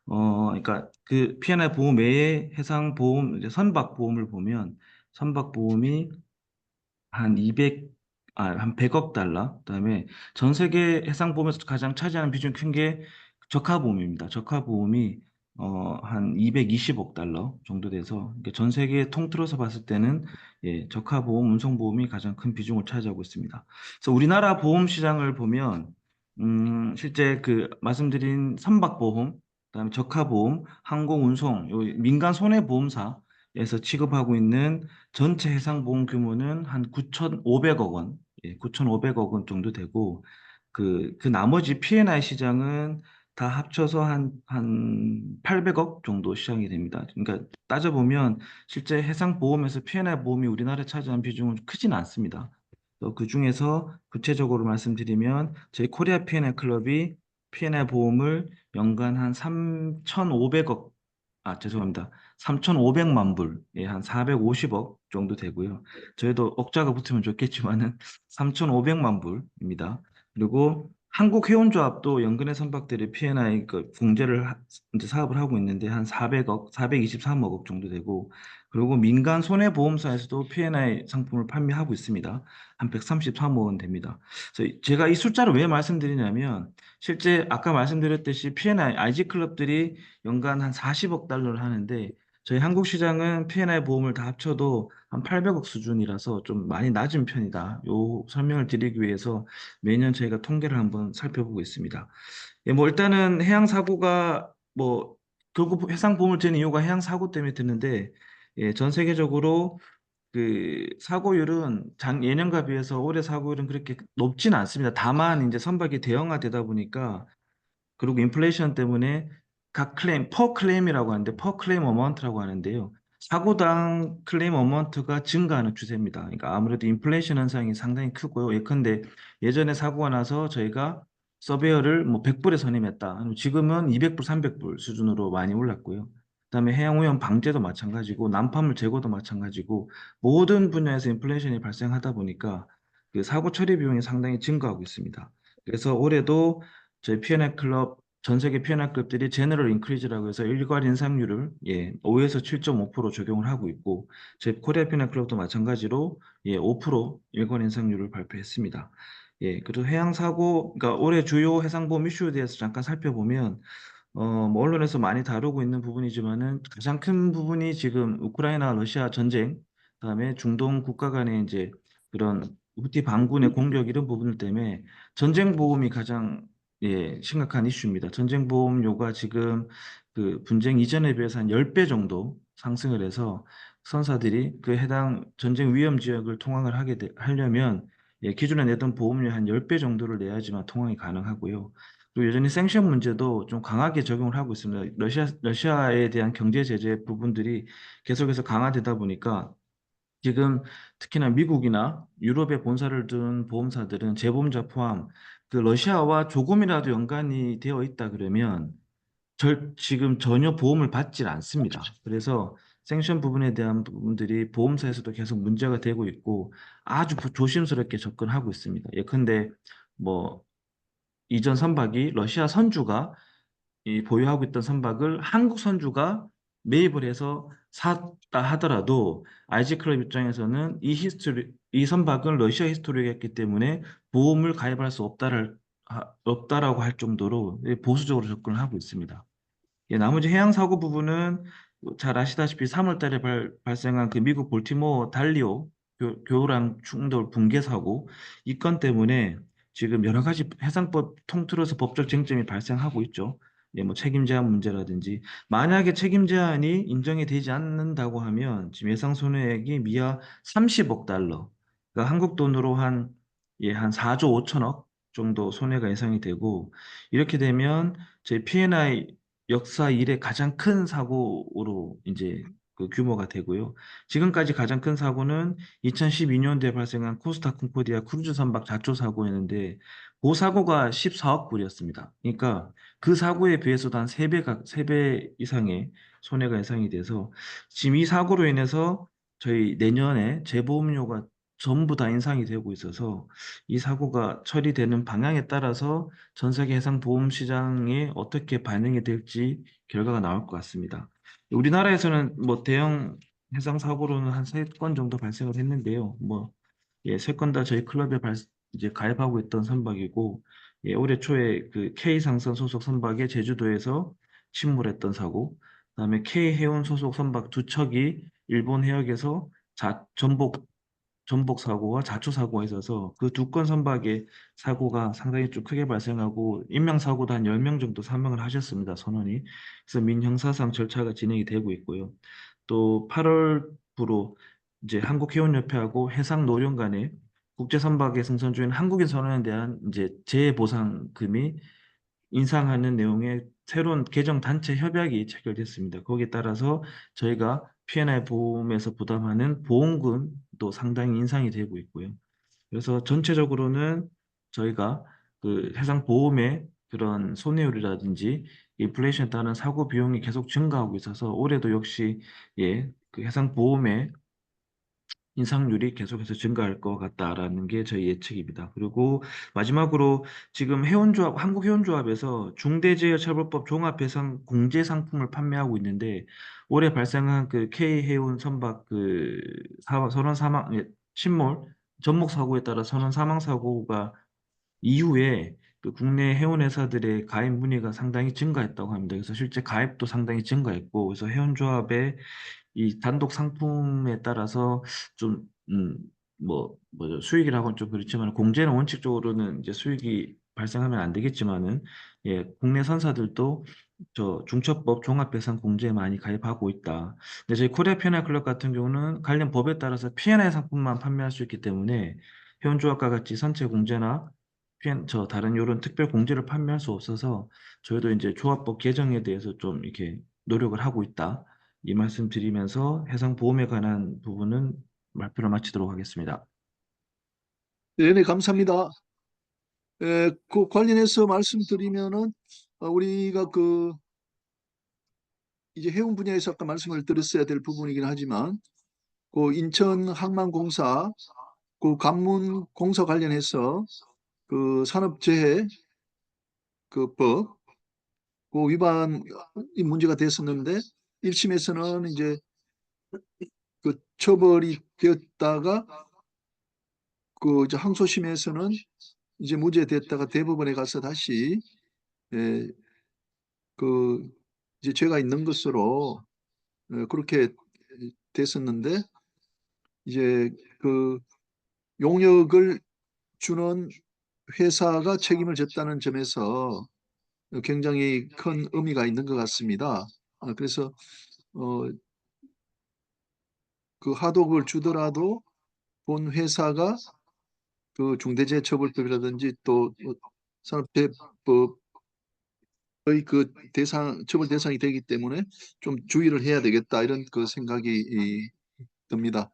그러니까 그 P&I 보험 외에 해상 보험, 이제 선박 보험을 보면 선박 보험이 한 100억 달러. 그다음에 전 세계 해상 보험에서 가장 차지하는 비중 큰 게 적화 보험입니다. 적화 보험이 한 220억 달러 정도 돼서 그러니까 전 세계 통틀어서 봤을 때는 적화 보험, 운송 보험이 가장 큰 비중을 차지하고 있습니다. 그래서 우리나라 보험 시장을 보면 실제 그 말씀드린 선박 보험, 그다음에 적화 보험, 항공 운송, 요 민간 손해보험사에서 취급하고 있는 전체 해상보험 규모는 한 9,500억 원, 9,500억 원 정도 되고, 그 나머지 P&I 시장은 다 합쳐서 한 800억 정도 시장이 됩니다. 그러니까 따져보면 실제 해상보험에서 P&I 보험이 우리나라에 차지하는 비중은 크지는 않습니다. 그 중에서 구체적으로 말씀드리면 저희 코리아 P&I 클럽이 P&I 보험을 연간 한 3,500억, 죄송합니다. 3,500만 불, 한 450억 정도 되고요. 저희도 억자가 붙으면 좋겠지만은 3,500만 불입니다. 그리고 한국해운조합도 연근해 선박들의 P&I 그 공제를 이제 사업을 하고 있는데 한 400억, 423억 정도 되고, 그리고 민간 손해보험사에서도 P&I 상품을 판매하고 있습니다. 한 133억 원 됩니다. 그래서 제가 이 숫자를 왜 말씀드리냐면 실제 아까 말씀드렸듯이 P&I, IG 클럽들이 연간 한 40억 달러를 하는데 저희 한국 시장은 P&I 보험을 다 합쳐도 한 800억 수준이라서 좀 많이 낮은 편이다. 요 설명을 드리기 위해서 매년 저희가 통계를 한번 살펴보고 있습니다. 뭐 일단은 해양 사고가 뭐 결국 해상 보험을 드는 이유가 해양 사고 때문에 드는데 전 세계적으로 그 사고율은 예년과 비해서 올해 사고율은 그렇게 높지는 않습니다. 다만 이제 선박이 대형화되다 보니까 그리고 인플레이션 때문에 각 클레임, 퍼 클레임이라고 하는데 퍼 클레임 어마운트라고 하는데요. 사고당 클레임 어마운트가 증가하는 추세입니다. 그러니까 아무래도 인플레이션 현상이 상당히 크고요. 예컨대 예전에 사고가 나서 저희가 서베어를 뭐 100불에 선임했다. 지금은 200불, 300불 수준으로 많이 올랐고요. 그다음에 해양오염 방제도 마찬가지고 난파물 제거도 마찬가지고 모든 분야에서 인플레이션이 발생하다 보니까 그 사고 처리 비용이 상당히 증가하고 있습니다. 그래서 올해도 저희 P&I 클럽 전 세계 P&I 클럽들이 제너럴 인크리즈라고 해서 일괄 인상률을 5에서 7.5% 적용을 하고 있고 저희 코리아 P&I 클럽도 마찬가지로 5% 일괄 인상률을 발표했습니다. 그리고 해양 사고, 그러니까 올해 주요 해상보험 이슈에 대해서 잠깐 살펴보면 뭐 언론에서 많이 다루고 있는 부분이지만은 가장 큰 부분이 지금 우크라이나 러시아 전쟁, 그다음에 중동 국가 간의 이제 그런 후티 반군의 공격 이런 부분들 때문에 전쟁 보험이 가장 심각한 이슈입니다. 전쟁 보험료가 지금 그 분쟁 이전에 비해서 한 10배 정도 상승을 해서 선사들이 그 해당 전쟁 위험 지역을 통항을 하려면 기존에 내던 보험료 한 10배 정도를 내야지만 통항이 가능하고요. 그리고 여전히 생션 문제도 좀 강하게 적용을 하고 있습니다. 러시아에 대한 경제 제재 부분들이 계속해서 강화되다 보니까 지금 특히나 미국이나 유럽에 본사를 둔 보험사들은 재보험자 포함 그 러시아와 조금이라도 연관이 되어 있다 그러면 지금 전혀 보험을 받질 않습니다. 그래서 생션 부분에 대한 부분들이 보험사에서도 계속 문제가 되고 있고 아주 조심스럽게 접근하고 있습니다. 예컨대 뭐 이전 선박이 러시아 선주가 이 보유하고 있던 선박을 한국 선주가 매입을 해서 샀다 하더라도 IG 클럽 입장에서는 이 선박은 러시아 히스토리였기 때문에 보험을 가입할 수 없다라고 할 정도로 보수적으로 접근을 하고 있습니다. 나머지 해양 사고 부분은 잘 아시다시피 3월 달에 발생한 그 미국 볼티모어 달리오 교우랑 충돌 붕괴 사고 이 건 때문에 지금 여러 가지 해상법 통틀어서 법적 쟁점이 발생하고 있죠. 뭐 책임 제한 문제라든지 만약에 책임 제한이 인정이 되지 않는다고 하면 지금 예상 손해액이 미하 30억 달러, 그러니까 한국 돈으로 한 4조 5천억 정도 손해가 예상이 되고 이렇게 되면 저희 P&I 역사 이래 가장 큰 사고로 이제 그 규모가 되고요. 지금까지 가장 큰 사고는 2012년도에 발생한 코스타 콩코디아 크루즈 선박 자초 사고였는데 그 사고가 14억 불이었습니다. 그러니까 그 사고에 비해서도 한 3배 이상의 손해가 예상이 돼서 지금 이 사고로 인해서 저희 내년에 재보험료가 전부 다 인상이 되고 있어서 이 사고가 처리되는 방향에 따라서 전 세계 해상 보험 시장에 어떻게 반영이 될지 결과가 나올 것 같습니다. 우리나라에서는 뭐 대형 해상 사고로는 한 3건 정도 발생을 했는데요. 뭐 3건 다 저희 클럽에 이제 가입하고 있던 선박이고 올해 초에 그 K 상선 소속 선박이 제주도에서 침몰했던 사고, 그다음에 K 해운 소속 선박 2척이 일본 해역에서 전복 사고와 자초 사고가 있어서 그 2건 선박의 사고가 상당히 좀 크게 발생하고 인명 사고도 한 10명 정도 사망을 하셨습니다. 선원이. 그래서 민형사상 절차가 진행이 되고 있고요. 또 8월부로 이제 한국해운협회하고 해상노련 간에 국제선박의 승선 중인 한국인 선원에 대한 이제 재해보상금이 인상하는 내용의 새로운 개정 단체 협약이 체결됐습니다. 거기에 따라서 저희가 P&I 보험에서 부담하는 보험금도 상당히 인상이 되고 있고요. 그래서 전체적으로는 저희가 그 해상 보험의 그런 손해율이라든지 인플레이션에 따른 사고 비용이 계속 증가하고 있어서 올해도 역시 그 해상 보험의 인상률이 계속해서 증가할 것 같다라는 게 저희 예측입니다. 그리고 마지막으로 지금 한국해운조합에서 중대재해처벌법 종합배상 공제 상품을 판매하고 있는데 올해 발생한 그 K해운 선박 그 선원 사망, 침몰, 전목 사고에 따라 선원 사망 사고가 이후에 그 국내 해운회사들의 가입 문의가 상당히 증가했다고 합니다. 그래서 실제 가입도 상당히 증가했고, 그래서 해운조합의 이 단독 상품에 따라서 좀, 뭐죠, 수익이라고는 좀 그렇지만, 공제는 원칙적으로는 이제 수익이 발생하면 안 되겠지만은, 국내 선사들도 저 중첩법 종합배상 공제에 많이 가입하고 있다. 근데 저희 코리아 P&I 클럽 같은 경우는 관련 법에 따라서 P&I 상품만 판매할 수 있기 때문에 회원조합과 같이 선체 공제나 다른 이런 특별 공제를 판매할 수 없어서 저희도 이제 조합법 개정에 대해서 좀 이렇게 노력을 하고 있다. 이 말씀 드리면서 해상보험에 관한 부분은 발표를 마치도록 하겠습니다. 네, 감사합니다. 그 관련해서 말씀드리면은 우리가 그 이제 해운 분야에서 아까 말씀을 드렸어야 될 부분이긴 하지만 그 인천항만공사 그 관문 공사 관련해서 그 산업재해 그 법 그 위반이 문제가 됐었는데 1심에서는 이제 그 처벌이 되었다가 그 이제 항소심에서는 이제 무죄됐다가 대법원에 가서 다시 그 이제 죄가 있는 것으로 그렇게 됐었는데 이제 그 용역을 주는 회사가 책임을 졌다는 점에서 굉장히 큰 의미가 있는 것 같습니다. 그래서 어, 그 하독을 주더라도 본 회사가 그 중대재해처벌법이라든지 또 산업재해법의 그 처벌 대상이 되기 때문에 좀 주의를 해야 되겠다 이런 그 생각이 듭니다.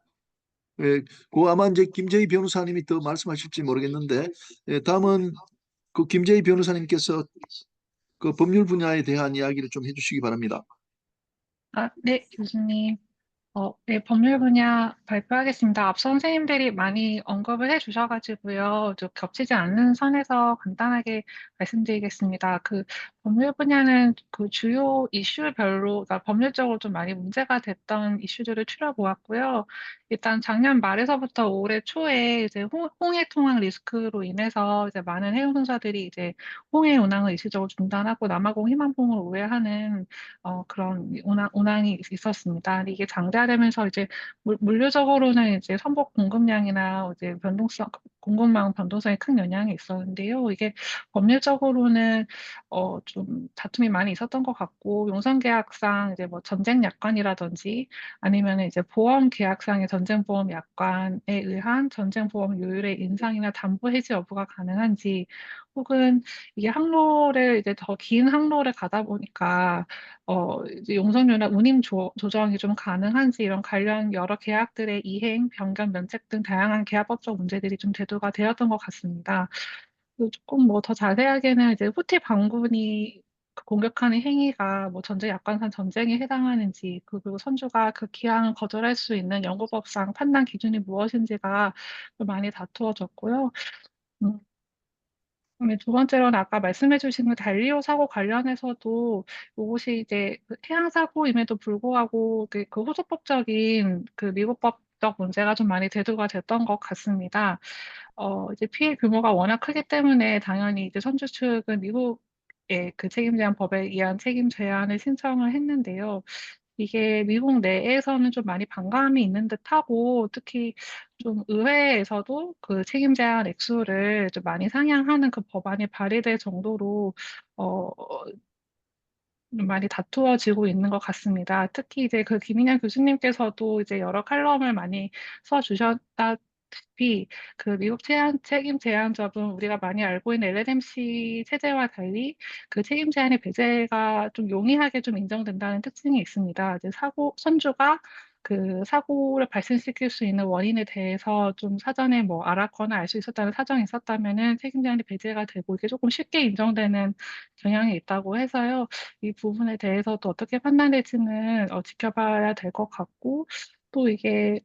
예, 그 아마 이제 김재희 변호사님이 더 말씀하실지 모르겠는데, 다음은 그 김재희 변호사님께서 그 법률 분야에 대한 이야기를 좀 해주시기 바랍니다. 네, 교수님. 네, 법률 분야 발표하겠습니다. 앞서 선생님들이 많이 언급을 해주셔가지고요. 좀 겹치지 않는 선에서 간단하게 말씀드리겠습니다. 그 법률 분야는 그 주요 이슈별로, 그러니까 법률적으로 좀 많이 문제가 됐던 이슈들을 추려보았고요. 일단 작년 말에서부터 올해 초에 이제 홍해 통항 리스크로 인해서 이제 많은 해운선사들이 이제 홍해 운항을 일시적으로 중단하고 남아공 희망봉을 우회하는 그런 운항이 있었습니다. 근데 이게 장대화되면서 이제 물류적으로는 이제 선박 공급량이나 이제 공급망 변동성에 큰 영향이 있었는데요. 이게 법률적으로는 좀 다툼이 많이 있었던 것 같고 용선계약상 이제 뭐 전쟁 약관이라든지 아니면 이제 보험 계약상의 전쟁 보험 약관에 의한 전쟁 보험 요율의 인상이나 담보 해지 여부가 가능한지 혹은 이게 항로를 이제 더 긴 항로를 가다 보니까 이제 용선료나 운임 조정이 좀 가능한지 이런 관련 여러 계약들의 이행, 변경, 면책 등 다양한 계약법적 문제들이 좀 대두가 되었던 것 같습니다. 그리고 조금 뭐 더 자세하게는 이제 후티 반군이 그 공격하는 행위가 뭐 전쟁 약관상 전쟁에 해당하는지 그리고 선주가 그 기한을 거절할 수 있는 영구법상 판단 기준이 무엇인지가 좀 많이 다투어졌고요. 음, 그다음에 두 번째로는 아까 말씀해 주신 그 달리오 사고 관련해서도 이것이 이제 그 해양 사고임에도 불구하고 그 호소법적인 그 미국법적 문제가 좀 많이 대두가 됐던 것 같습니다. 이제 피해 규모가 워낙 크기 때문에 당연히 이제 선주 측은 미국의 그 책임 제한 법에 의한 책임 제한을 신청을 했는데요. 이게 미국 내에서는 좀 많이 반감이 있는 듯하고 특히 좀 의회에서도 그 책임 제한 액수를 좀 많이 상향하는 그 법안이 발의될 정도로 어, 좀 많이 다투어지고 있는 것 같습니다. 특히 이제 그 김인영 교수님께서도 이제 여러 칼럼을 많이 써주셨다시피 그 미국 책임 제한법은 우리가 많이 알고 있는 LNMC 체제와 달리 그 책임 제한의 배제가 좀 용이하게 좀 인정된다는 특징이 있습니다. 이제 선주가 그 사고를 발생시킬 수 있는 원인에 대해서 좀 사전에 뭐 알았거나 알 수 있었다는 사정이 있었다면은 책임 제한이 배제가 되고 이게 조금 쉽게 인정되는 경향이 있다고 해서요. 이 부분에 대해서도 어떻게 판단될지는 지켜봐야 될 것 같고, 또 이게,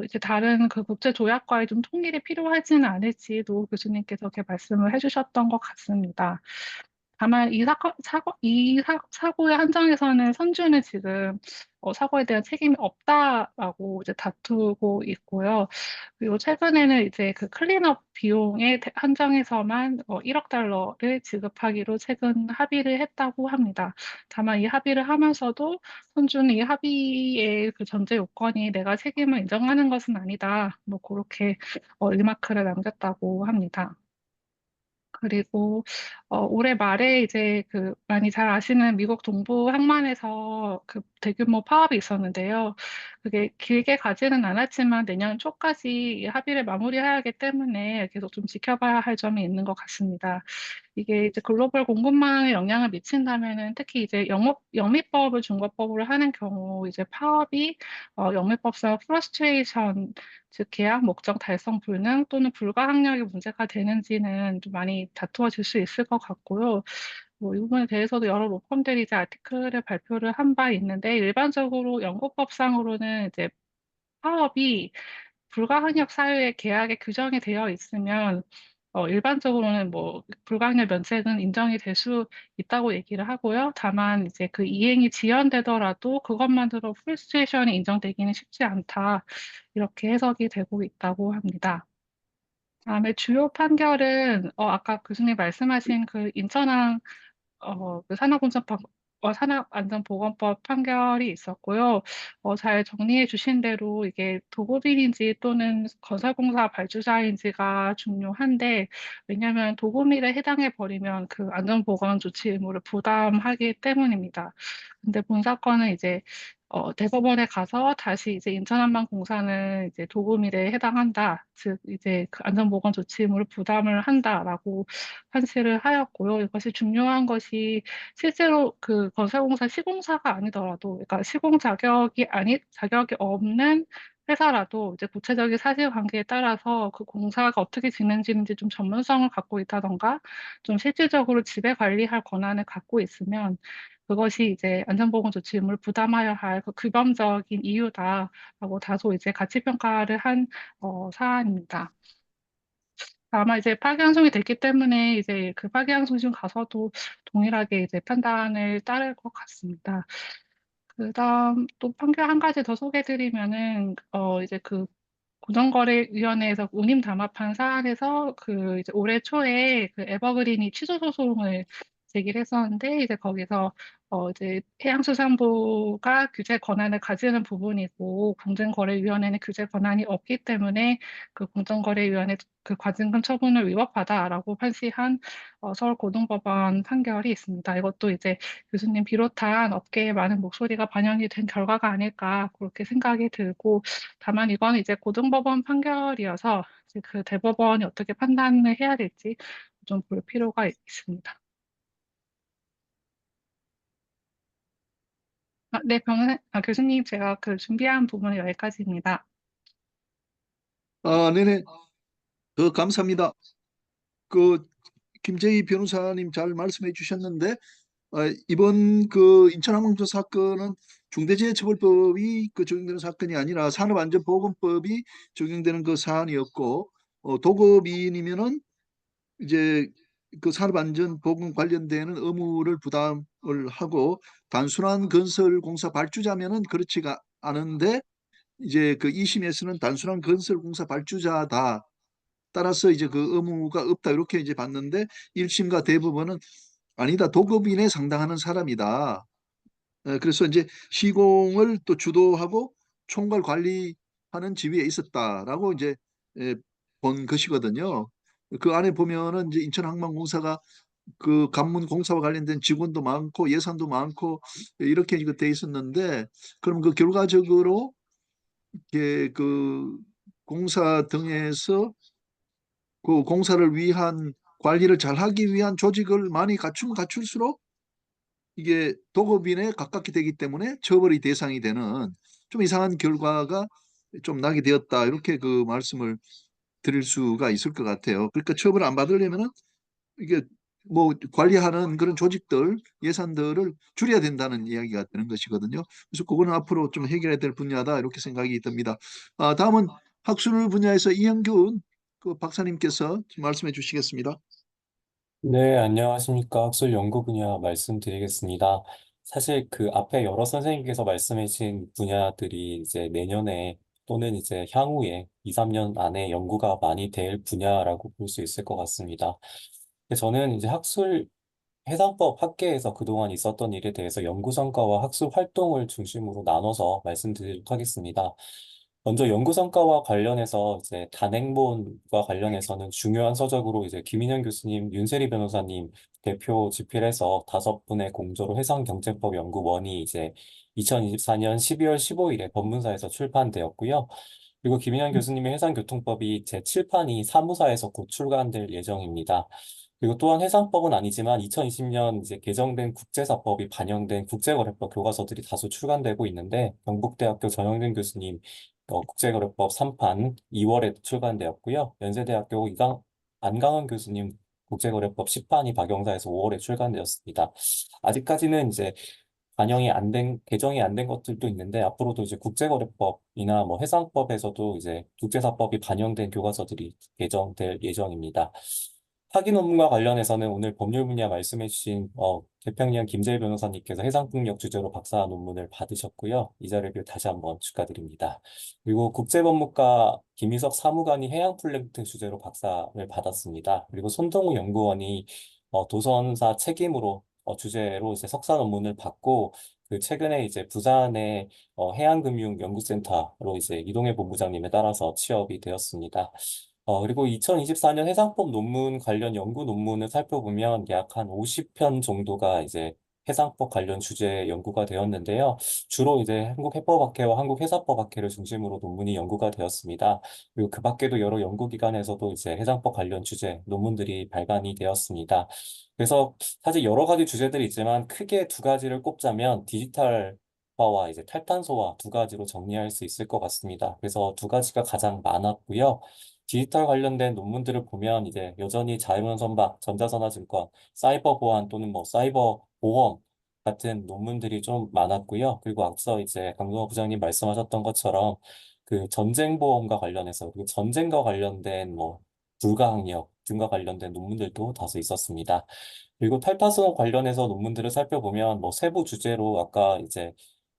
이제 다른 그 국제 조약과의 좀 통일이 필요하지는 않을지 노 교수님께서 이렇게 말씀을 해주셨던 것 같습니다. 다만 사고의 한정에서는 선주는 지금 사고에 대한 책임이 없다라고 이제 다투고 있고요. 그리고 최근에는 이제 그 클린업 비용의 한정에서만 1억 달러를 지급하기로 최근 합의를 했다고 합니다. 다만 이 합의를 하면서도 선주는 이 합의의 그 전제 요건이 내가 책임을 인정하는 것은 아니다. 뭐 그렇게 리마크를 남겼다고 합니다. 그리고 올해 말에 이제 그 많이 잘 아시는 미국 동부 항만에서 그 대규모 파업이 있었는데요. 그게 길게 가지는 않았지만 내년 초까지 이 합의를 마무리해야 하기 때문에 계속 좀 지켜봐야 할 점이 있는 것 같습니다. 이게 이제 글로벌 공급망에 영향을 미친다면은 특히 이제 영미법을 중과법으로 하는 경우 이제 파업이 영미법상 프러스트레이션 즉 계약 목적 달성 불능 또는 불가항력이 문제가 되는지는 좀 많이 다투어질 수 있을 것 같고요. 뭐 이 부분에 대해서도 여러 로펌들이 이제 아티클을 발표를 한 바 있는데 일반적으로 영국법상으로는 이제 파업이 불가항력 사유의 계약에 규정이 되어 있으면 일반적으로는 뭐 불가항력 면책은 인정이 될 수 있다고 얘기를 하고요. 다만 이제 그 이행이 지연되더라도 그것만으로 프리스트레이션이 인정되기는 쉽지 않다. 이렇게 해석이 되고 있다고 합니다. 다음에 주요 판결은 아까 교수님 말씀하신 그 인천항 그 산업운송법 산업안전보건법 판결이 있었고요. 잘 정리해 주신 대로 이게 도급인인지 또는 건설공사 발주자인지가 중요한데, 왜냐하면 도급일에 해당해 버리면 그 안전보건 조치 의무를 부담하기 때문입니다. 근데 본 사건은 이제 대법원에 가서 다시 이제 인천한반공사는 이제 도급일에 해당한다. 즉 이제 그 안전보건 조치 의무를 부담을 한다라고 판시를 하였고요. 이것이 중요한 것이 실제로 그 건설공사 시공사가 아니더라도, 그러니까 시공 자격이 없는 회사라도 이제 구체적인 사실관계에 따라서 그 공사가 어떻게 진행되는지 좀 전문성을 갖고 있다던가 좀 실질적으로 지배 관리할 권한을 갖고 있으면 그것이 이제 안전보건 조치 의무를 부담하여야 할 그 규범적인 이유다라고 다소 이제 가치평가를 한 사안입니다. 아마 이제 파기환송이 됐기 때문에 이제 그 파기환송심 가서도 동일하게 이제 판단을 따를 것 같습니다. 그다음 또 판결 한 가지 더 소개드리면은 이제 그 고정거래위원회에서 운임 담합한 사안에서 그 이제 올해 초에 그 에버그린이 취소 소송을 제기를 했었는데 이제 거기서 이제 해양수산부가 규제 권한을 가지는 부분이고 공정거래위원회는 규제 권한이 없기 때문에 그 공정거래위원회 그 과징금 처분을 위법하다라고 판시한 서울고등법원 판결이 있습니다. 이것도 이제 교수님 비롯한 업계의 많은 목소리가 반영이 된 결과가 아닐까 그렇게 생각이 들고 다만 이건 이제 고등법원 판결이어서 이제 그 대법원이 어떻게 판단을 해야 될지 좀 볼 필요가 있습니다. 네, 교수님, 제가 그 준비한 부분은 여기까지입니다. 네네. 감사합니다. 그 김재희 변호사님 잘 말씀해 주셨는데 이번 그 인천항공사 사건은 중대재해처벌법이 그 적용되는 사건이 아니라 산업안전보건법이 적용되는 그 사안이었고 도급인이면은 이제 그 산업안전보건 관련되는 의무를 부담을 하고 단순한 건설공사 발주자면은 그렇지가 않은데 이제 그 2심에서는 단순한 건설공사 발주자다. 따라서 이제 그 의무가 없다 이렇게 이제 봤는데 1심과 대법원은 아니다. 도급인에 상당하는 사람이다. 그래서 이제 시공을 또 주도하고 총괄 관리하는 지위에 있었다라고 이제 에, 본 것이거든요. 그 안에 보면은 이제 인천항만공사가 그 관문 공사와 관련된 직원도 많고 예산도 많고 이렇게 이거 돼 있었는데 그럼 그 결과적으로 이게 그 공사 등에서 그 공사를 위한 관리를 잘 하기 위한 조직을 많이 갖추면 갖출수록 이게 도급인에 가깝게 되기 때문에 처벌의 대상이 되는 좀 이상한 결과가 좀 나게 되었다. 이렇게 그 말씀을 드릴 수가 있을 것 같아요. 그러니까 처벌을 안 받으려면은 이게 뭐 관리하는 그런 조직들 예산들을 줄여야 된다는 이야기가 되는 것이거든요. 그래서 그거는 앞으로 좀 해결해야 될 분야다 이렇게 생각이 듭니다. 다음은 학술 분야에서 이영균 그 박사님께서 말씀해 주시겠습니다. 네, 안녕하십니까. 학술 연구 분야 말씀드리겠습니다. 사실 그 앞에 여러 선생님께서 말씀해주신 분야들이 이제 내년에 또는 이제 향후에 2, 3년 안에 연구가 많이 될 분야라고 볼 수 있을 것 같습니다. 근데 저는 이제 해상법 학계에서 그동안 있었던 일에 대해서 연구 성과와 학술 활동을 중심으로 나눠서 말씀드리도록 하겠습니다. 먼저 연구 성과와 관련해서 이제 단행본과 관련해서는 중요한 서적으로 이제 김인현 교수님, 윤세리 변호사님 대표 집필해서 5분의 공조로 해상경제법 연구원이 이제 2024년 12월 15일에 법문사에서 출판되었고요. 그리고 김인현 교수님의 해상교통법이 제7판이 사무사에서 곧 출간될 예정입니다. 그리고 또한 해상법은 아니지만 2020년 이제 개정된 국제사법이 반영된 국제거래법 교과서들이 다수 출간되고 있는데 경북대학교 전영준 교수님 국제거래법 3판 2월에 출간되었고요. 연세대학교 안강원 교수님 국제거래법 10판이 박영사에서 5월에 출간되었습니다. 아직까지는 이제 개정이 안 된 것들도 있는데 앞으로도 이제 국제거래법이나 뭐 해상법에서도 이제 국제사법이 반영된 교과서들이 개정될 예정입니다. 학위 논문과 관련해서는 오늘 법률 분야 말씀해주신 개평위원 김재일 변호사님께서 해상풍력 주제로 박사 논문을 받으셨고요. 이 자리를 다시 한번 축하드립니다. 그리고 국제법무과 김희석 사무관이 해양플랭크톤 주제로 박사를 받았습니다. 그리고 손동우 연구원이 도선사 책임으로 주제로 이제 석사 논문을 받고 그 최근에 이제 부산의 해양금융연구센터로 이제 이동해 본부장님에 따라서 취업이 되었습니다. 그리고 2024년 해상법 논문 관련 연구 논문을 살펴보면 약 한 50편 정도가 이제 해상법 관련 주제 연구가 되었는데요. 주로 이제 한국해법학회와 한국해사법학회를 중심으로 논문이 연구가 되었습니다. 그리고 그 밖에도 여러 연구기관에서도 이제 해상법 관련 주제 논문들이 발간이 되었습니다. 그래서 사실 여러 가지 주제들이 있지만 크게 두 가지를 꼽자면 디지털화와 이제 탈탄소화 두 가지로 정리할 수 있을 것 같습니다. 그래서 두 가지가 가장 많았고요. 디지털 관련된 논문들을 보면 이제 여전히 자유문 선박, 전자전화증권, 사이버 보안 또는 뭐 사이버 보험 같은 논문들이 좀 많았고요. 그리고 앞서 이제 강동원 부장님 말씀하셨던 것처럼 그 전쟁 보험과 관련해서 그리고 전쟁과 관련된 뭐 불가항력 등과 관련된 논문들도 다수 있었습니다. 그리고 탈타성 관련해서 논문들을 살펴보면 뭐 세부 주제로 아까 이제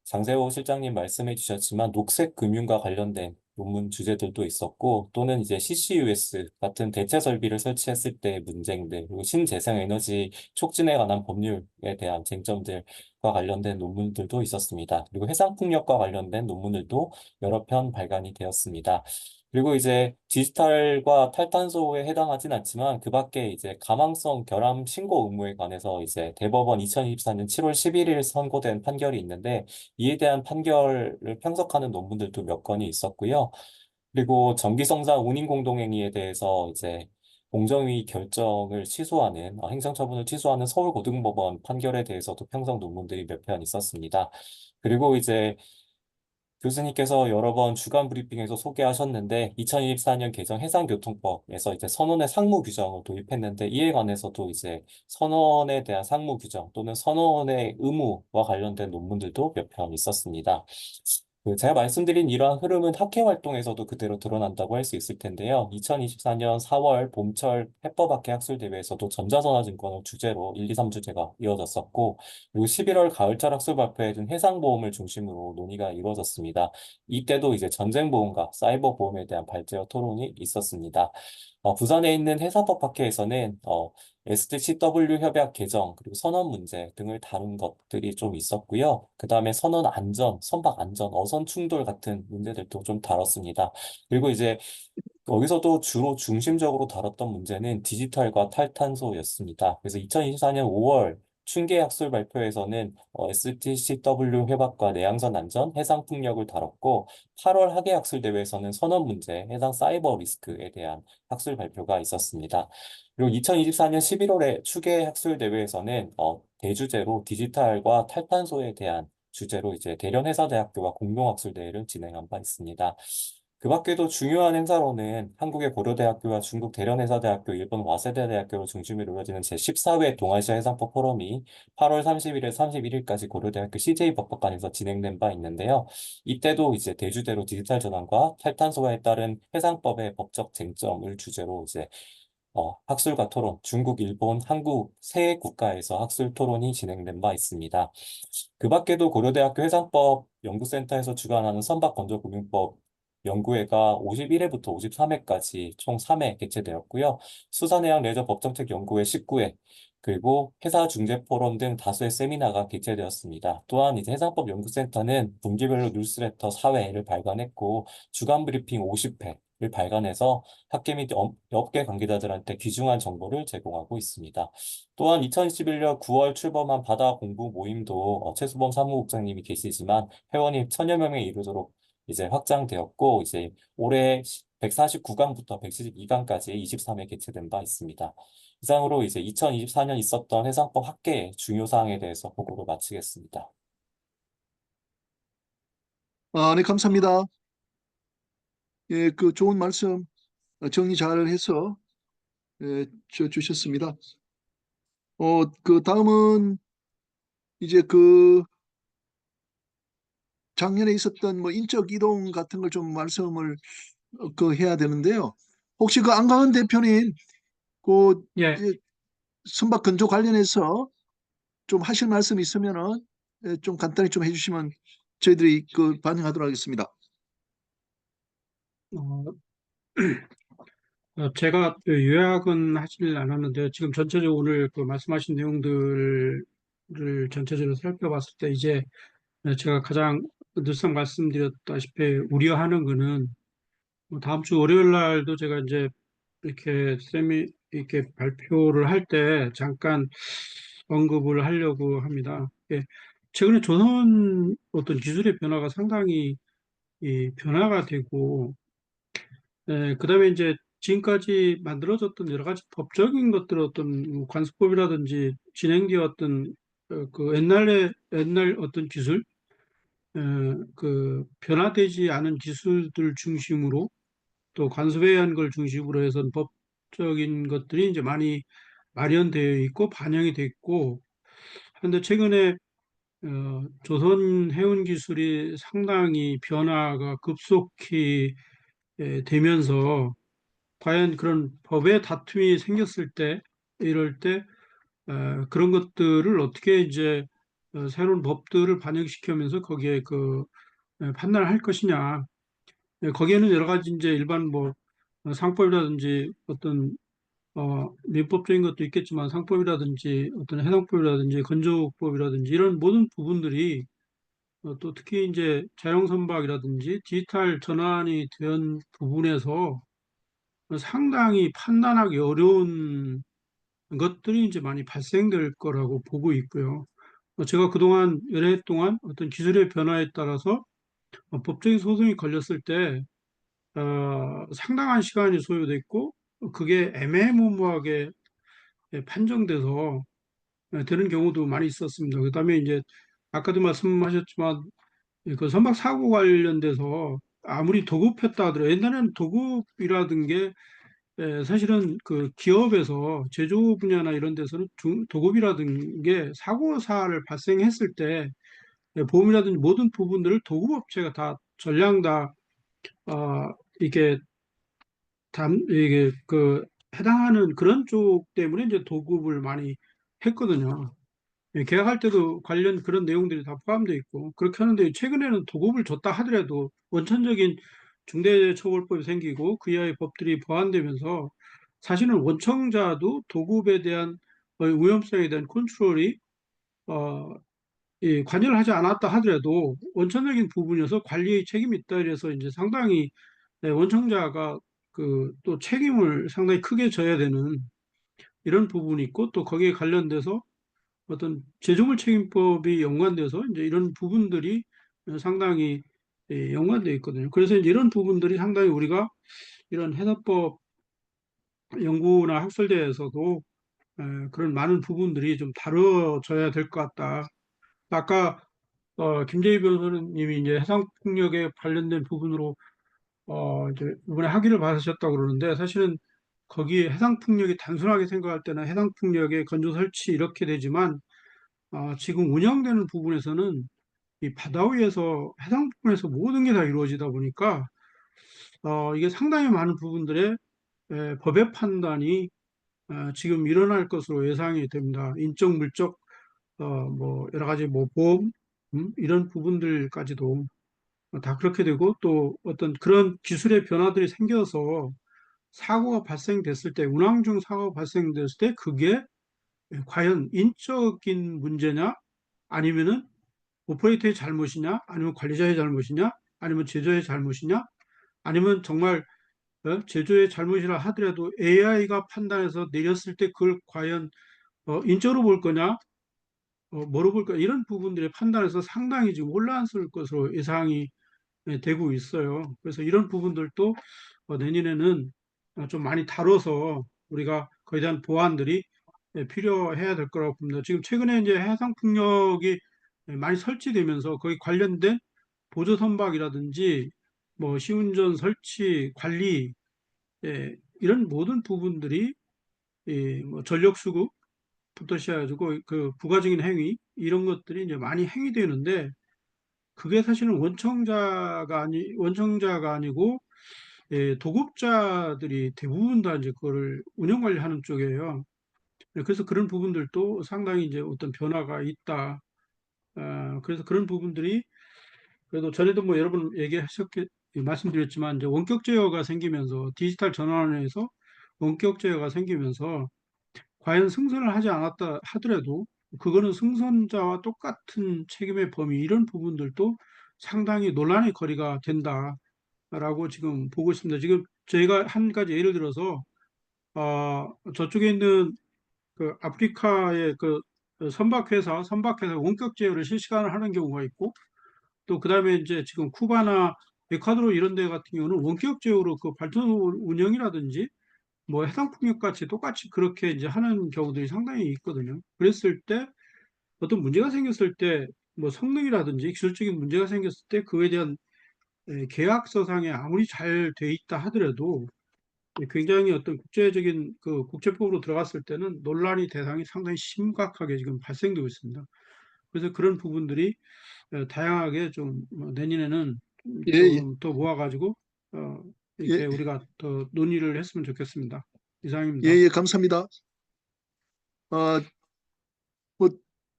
장세호 실장님 말씀해 주셨지만 녹색 금융과 관련된 논문 주제들도 있었고 또는 이제 CCUS 같은 대체 설비를 설치했을 때의 문제들 그리고 신재생 에너지 촉진에 관한 법률에 대한 쟁점들과 관련된 논문들도 있었습니다. 그리고 해상풍력과 관련된 논문들도 여러 편 발간이 되었습니다. 그리고 이제 디지털과 탈탄소에 해당하진 않지만 그 밖에 이제 가망성 결함 신고 의무에 관해서 이제 대법원 2024년 7월 11일 선고된 판결이 있는데 이에 대한 판결을 평석하는 논문들도 몇 건이 있었고요. 그리고 정기성장 운임공동행위에 대해서 이제 공정위 결정을 취소하는 행정처분을 취소하는 서울고등법원 판결에 대해서도 평석 논문들이 몇 편 있었습니다. 그리고 이제 교수님께서 여러 번 주간 브리핑에서 소개하셨는데 2024년 개정 해상교통법에서 이제 선원의 상무 규정을 도입했는데 이에 관해서도 이제 선원에 대한 상무 규정 또는 선원의 의무와 관련된 논문들도 몇 편 있었습니다. 제가 말씀드린 이러한 흐름은 학회 활동에서도 그대로 드러난다고 할 수 있을 텐데요. 2024년 4월 봄철 해법학회 학술대회에서도 전자전화증권을 주제로 1, 2, 3주제가 이어졌었고 그리고 11월 가을철 학술 발표에 든 해상보험을 중심으로 논의가 이루어졌습니다. 이때도 이제 전쟁보험과 사이버보험에 대한 발제와 토론이 있었습니다. 부산에 있는 해사법학회에서는 STCW 협약 개정 그리고 선원 문제 등을 다룬 것들이 좀 있었고요. 그 다음에 선원 안전, 선박 안전, 어선 충돌 같은 문제들도 좀 다뤘습니다. 그리고 이제 여기서도 주로 중심적으로 다뤘던 문제는 디지털과 탈탄소였습니다. 그래서 2024년 5월 춘계 학술 발표에서는 STCW 협약과 내양선 안전, 해상 풍력을 다뤘고 8월 학예 학술 대회에서는 선원 문제, 해상 사이버 리스크에 대한 학술 발표가 있었습니다. 그리고 2024년 11월에 추계 학술 대회에서는 대주제로 디지털과 탈탄소에 대한 주제로 이제 대련회사대학교와 공동학술대회를 진행한 바 있습니다. 그 밖에도 중요한 행사로는 한국의 고려대학교와 중국 대련회사대학교, 일본 와세다대학교를 중심으로 이루어지는 제14회 동아시아 해상법 포럼이 8월 30일에 31일까지 고려대학교 CJ법학관에서 진행된 바 있는데요. 이때도 이제 대주제로 디지털 전환과 탈탄소화에 따른 해상법의 법적 쟁점을 주제로 이제 학술과 토론, 중국, 일본, 한국 세 국가에서 학술 토론이 진행된 바 있습니다. 그 밖에도 고려대학교 해상법 연구센터에서 주관하는 선박건조금융법 연구회가 51회부터 53회까지 총 3회 개최되었고요. 수산해양 레저 법정책 연구회 19회, 그리고 회사중재포럼 등 다수의 세미나가 개최되었습니다. 또한 이제 해상법 연구센터는 분기별로 뉴스레터 4회를 발간했고 주간 브리핑 50회를 발간해서 학계 및 업계 관계자들한테 귀중한 정보를 제공하고 있습니다. 또한 2021년 9월 출범한 바다 공부 모임도 최수범 사무국장님이 계시지만 회원이 1000여 명에 이르도록 이제 확장되었고 이제 올해 149강부터 172강까지 23회 개최된 바 있습니다. 이상으로 이제 2024년 있었던 해상법 학계의 중요 사항에 대해서 보고를 마치겠습니다. 네, 감사합니다. 예, 그 좋은 말씀 정리 잘 해서 주셨습니다. 그 다음은 이제 그 작년에 있었던 뭐 인적 이동 같은 걸 좀 말씀을 그 해야 되는데요. 혹시 그 안강은 대표님 그 예, 선박 건조 관련해서 좀 하실 말씀 있으면은 좀 간단히 좀 해주시면 저희들이 그 반영하도록 하겠습니다. 어, 제가 요약은 하질 않았는데 지금 전체적으로 오늘 그 말씀하신 내용들 기술을 전체적으로 살펴봤을 때 이제 제가 가장 늘상 말씀드렸다시피 우려하는 거는 뭐 다음 주 월요일 날도 제가 이제 이렇게 발표를 할 때 잠깐 언급을 하려고 합니다. 최근에 조선 어떤 기술의 변화가 상당히 변화가 되고, 그다음에 이제 지금까지 만들어졌던 여러 가지 법적인 것들 어떤 관습법이라든지 진행되었던 그 옛날 어떤 기술, 그 변화되지 않은 기술들 중심으로 또 관습에 의한 걸 중심으로 해서 법적인 것들이 이제 많이 마련되어 있고 반영이 돼 있고 그런데 최근에 조선 해운 기술이 상당히 변화가 급속히 되면서 과연 그런 법의 다툼이 생겼을 때 이럴 때 그런 것들을 어떻게 이제 새로운 법들을 반영시키면서 거기에 그 판단을 할 것이냐. 거기에는 여러 가지 이제 일반 뭐 상법이라든지 어떤 민법적인 것도 있겠지만 상법이라든지 어떤 해상법이라든지 건조법이라든지 이런 모든 부분들이 또 특히 이제 자연선박이라든지 디지털 전환이 된 부분에서 상당히 판단하기 어려운 것들이 이제 많이 발생될 거라고 보고 있고요. 제가 그동안 여러 해 동안 어떤 기술의 변화에 따라서 법적인 소송이 걸렸을 때 상당한 시간이 소요됐고 그게 애매모호하게 판정돼서 되는 경우도 많이 있었습니다. 그다음에 이제 아까도 말씀하셨지만 그 선박 사고 관련돼서 아무리 도급했다 하더라도 옛날에는 도급이라든 게 사실은 그 기업에서 제조 분야나 이런 데서는 도급이라든 게 사고사를 발생했을 때 보험이라든지 모든 부분들을 도급업체가 다 전량 다 이게 이게 그 해당하는 그런 쪽 때문에 이제 도급을 많이 했거든요. 계약할 때도 관련 그런 내용들이 다 포함되어 있고 그렇게 하는데 최근에는 도급을 줬다 하더라도 원천적인 중대처벌법이 생기고 그 이하의 법들이 보완되면서 사실은 원청자도 도급에 대한 위험성에 대한 컨트롤이 어, 관여를 하지 않았다 하더라도 원천적인 부분이어서 관리의 책임이 있다 이래서 이제 상당히 원청자가 그 또 책임을 상당히 크게 져야 되는 이런 부분이 있고 또 거기에 관련돼서 어떤 제조물 책임법이 연관돼서 이제 이런 부분들이 상당히 연관되어 있거든요. 그래서 이제 이런 부분들이 상당히 우리가 이런 해사법 연구나 학술대에서도 그런 많은 부분들이 좀 다뤄져야 될 것 같다. 아까 김재희 변호사님이 이제 해상폭력에 관련된 부분으로 이제 이번에 학위를 받으셨다고 그러는데 사실은 거기에 해상폭력이 단순하게 생각할 때는 해상폭력의 건조 설치 이렇게 되지만 지금 운영되는 부분에서는 이 바다 위에서 해상 부분에서 모든 게 다 이루어지다 보니까 이게 상당히 많은 부분들의 법의 판단이 지금 일어날 것으로 예상이 됩니다. 인적, 물적, 뭐 여러 가지 뭐 보험 이런 부분들까지도 다 그렇게 되고 또 어떤 그런 기술의 변화들이 생겨서 사고가 발생됐을 때 운항 중 사고가 발생됐을 때 그게 과연 인적인 문제냐 아니면은 오퍼레이터의 잘못이냐 아니면 관리자의 잘못이냐 아니면 제조의 잘못이냐 아니면 정말 제조의 잘못이라 하더라도 AI가 판단해서 내렸을 때 그걸 과연 인적으로 볼 거냐 뭐로 볼 거냐 이런 부분들의 판단에서 상당히 지금 혼란스러울 것으로 예상이 되고 있어요. 그래서 이런 부분들도 내년에는 좀 많이 다뤄서 우리가 거기에 대한 보완들이 필요해야 될 거라고 봅니다. 지금 최근에 이제 해상풍력이 많이 설치되면서 거기 관련된 보조 선박이라든지 뭐 시운전 설치 관리 이런 모든 부분들이 뭐 전력 수급부터 시작해가지고 그 부가적인 행위 이런 것들이 이제 많이 행위되는데 그게 사실은 원청자가 아니고 도급자들이 대부분 다 이제 그거를 운영 관리하는 쪽이에요. 그래서 그런 부분들도 상당히 이제 어떤 변화가 있다. 그래서 그런 부분들이 그래도 전에도 뭐 여러 번 말씀드렸지만 이제 원격 제어가 생기면서 디지털 전환에서 원격 제어가 생기면서 과연 승선을 하지 않았다 하더라도 그거는 승선자와 똑같은 책임의 범위 이런 부분들도 상당히 논란의 거리가 된다라고 지금 보고 있습니다. 지금 저희가 한 가지 예를 들어서 저쪽에 있는 그 아프리카의 그 선박회사 원격 제어를 실시간으로 하는 경우가 있고 또 그다음에 이제 지금 쿠바나 에콰도르 이런 데 같은 경우는 원격 제어로 그 발전 운영이라든지 뭐 해상 풍력 같이 똑같이 그렇게 이제 하는 경우들이 상당히 있거든요. 그랬을 때 어떤 문제가 생겼을 때 뭐 성능이라든지 기술적인 문제가 생겼을 때 그에 대한 계약서상에 아무리 잘 돼 있다 하더라도 굉장히 어떤 국제적인 그 국제법으로 들어갔을 때는 논란의 대상이 상당히 심각하게 지금 발생되고 있습니다. 그래서 그런 부분들이 다양하게 좀 내년에는 예, 예, 좀 더 모아가지고 이렇게 예, 우리가 더 논의를 했으면 좋겠습니다. 예, 이상입니다. 예, 감사합니다. 어, 뭐,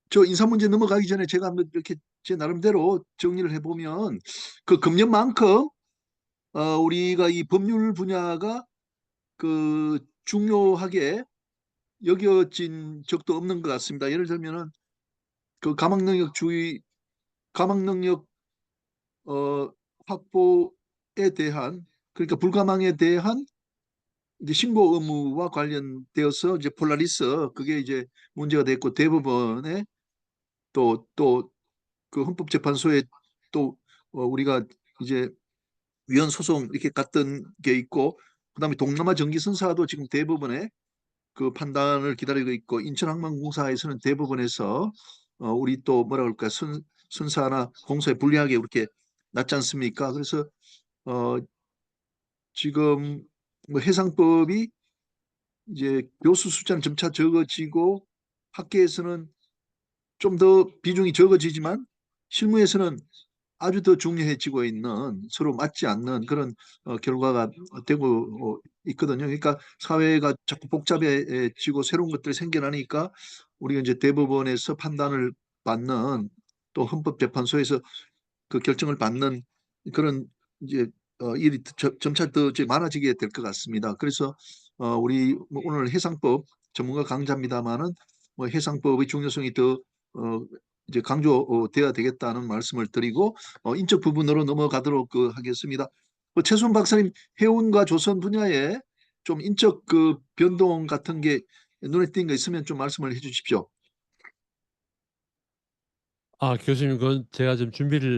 저 인사 문제 넘어가기 전에 제가 한번 이렇게 제 나름대로 정리를 해보면 그 금년만큼 우리가 이 법률 분야가 그 중요하게 여겨진 적도 없는 것 같습니다. 예를 들면은 그 가망 능력 확보에 대한 그러니까 불가망에 대한 이제 신고 의무와 관련되어서 이제 폴라리스 그게 이제 문제가 됐고 대법원에 또 그 헌법재판소에 또 우리가 이제 위헌 소송 이렇게 갔던 게 있고 그다음에 동남아 전기선사도 지금 대법원에 그 판단을 기다리고 있고 인천항만공사에서는 대법원에서 우리 또 뭐라 그럴까 선사나 공사에 불리하게 이렇게 났지 않습니까? 그래서 어, 지금 뭐 해상법이 이제 교수 숫자는 점차 적어지고 학계에서는 좀 더 비중이 적어지지만 실무에서는 아주 더 중요해지고 있는 서로 맞지 않는 그런 결과가 되고 있거든요. 그러니까 사회가 자꾸 복잡해지고 새로운 것들이 생겨나니까 우리가 이제 대법원에서 판단을 받는 또 헌법재판소에서 그 결정을 받는 그런 이제 일이 점차 더 이제 많아지게 될 것 같습니다. 그래서 우리 뭐 오늘 해상법 전문가 강좌입니다만은 뭐 해상법의 중요성이 더 이제 강조돼야 되겠다는 말씀을 드리고 인적 부분으로 넘어가도록 하겠습니다. 최수원 박사님 해운과 조선 분야에 좀 인적 그 변동 같은 게 눈에 띈 거 있으면 좀 말씀을 해주십시오. 교수님, 그건 제가 좀 준비를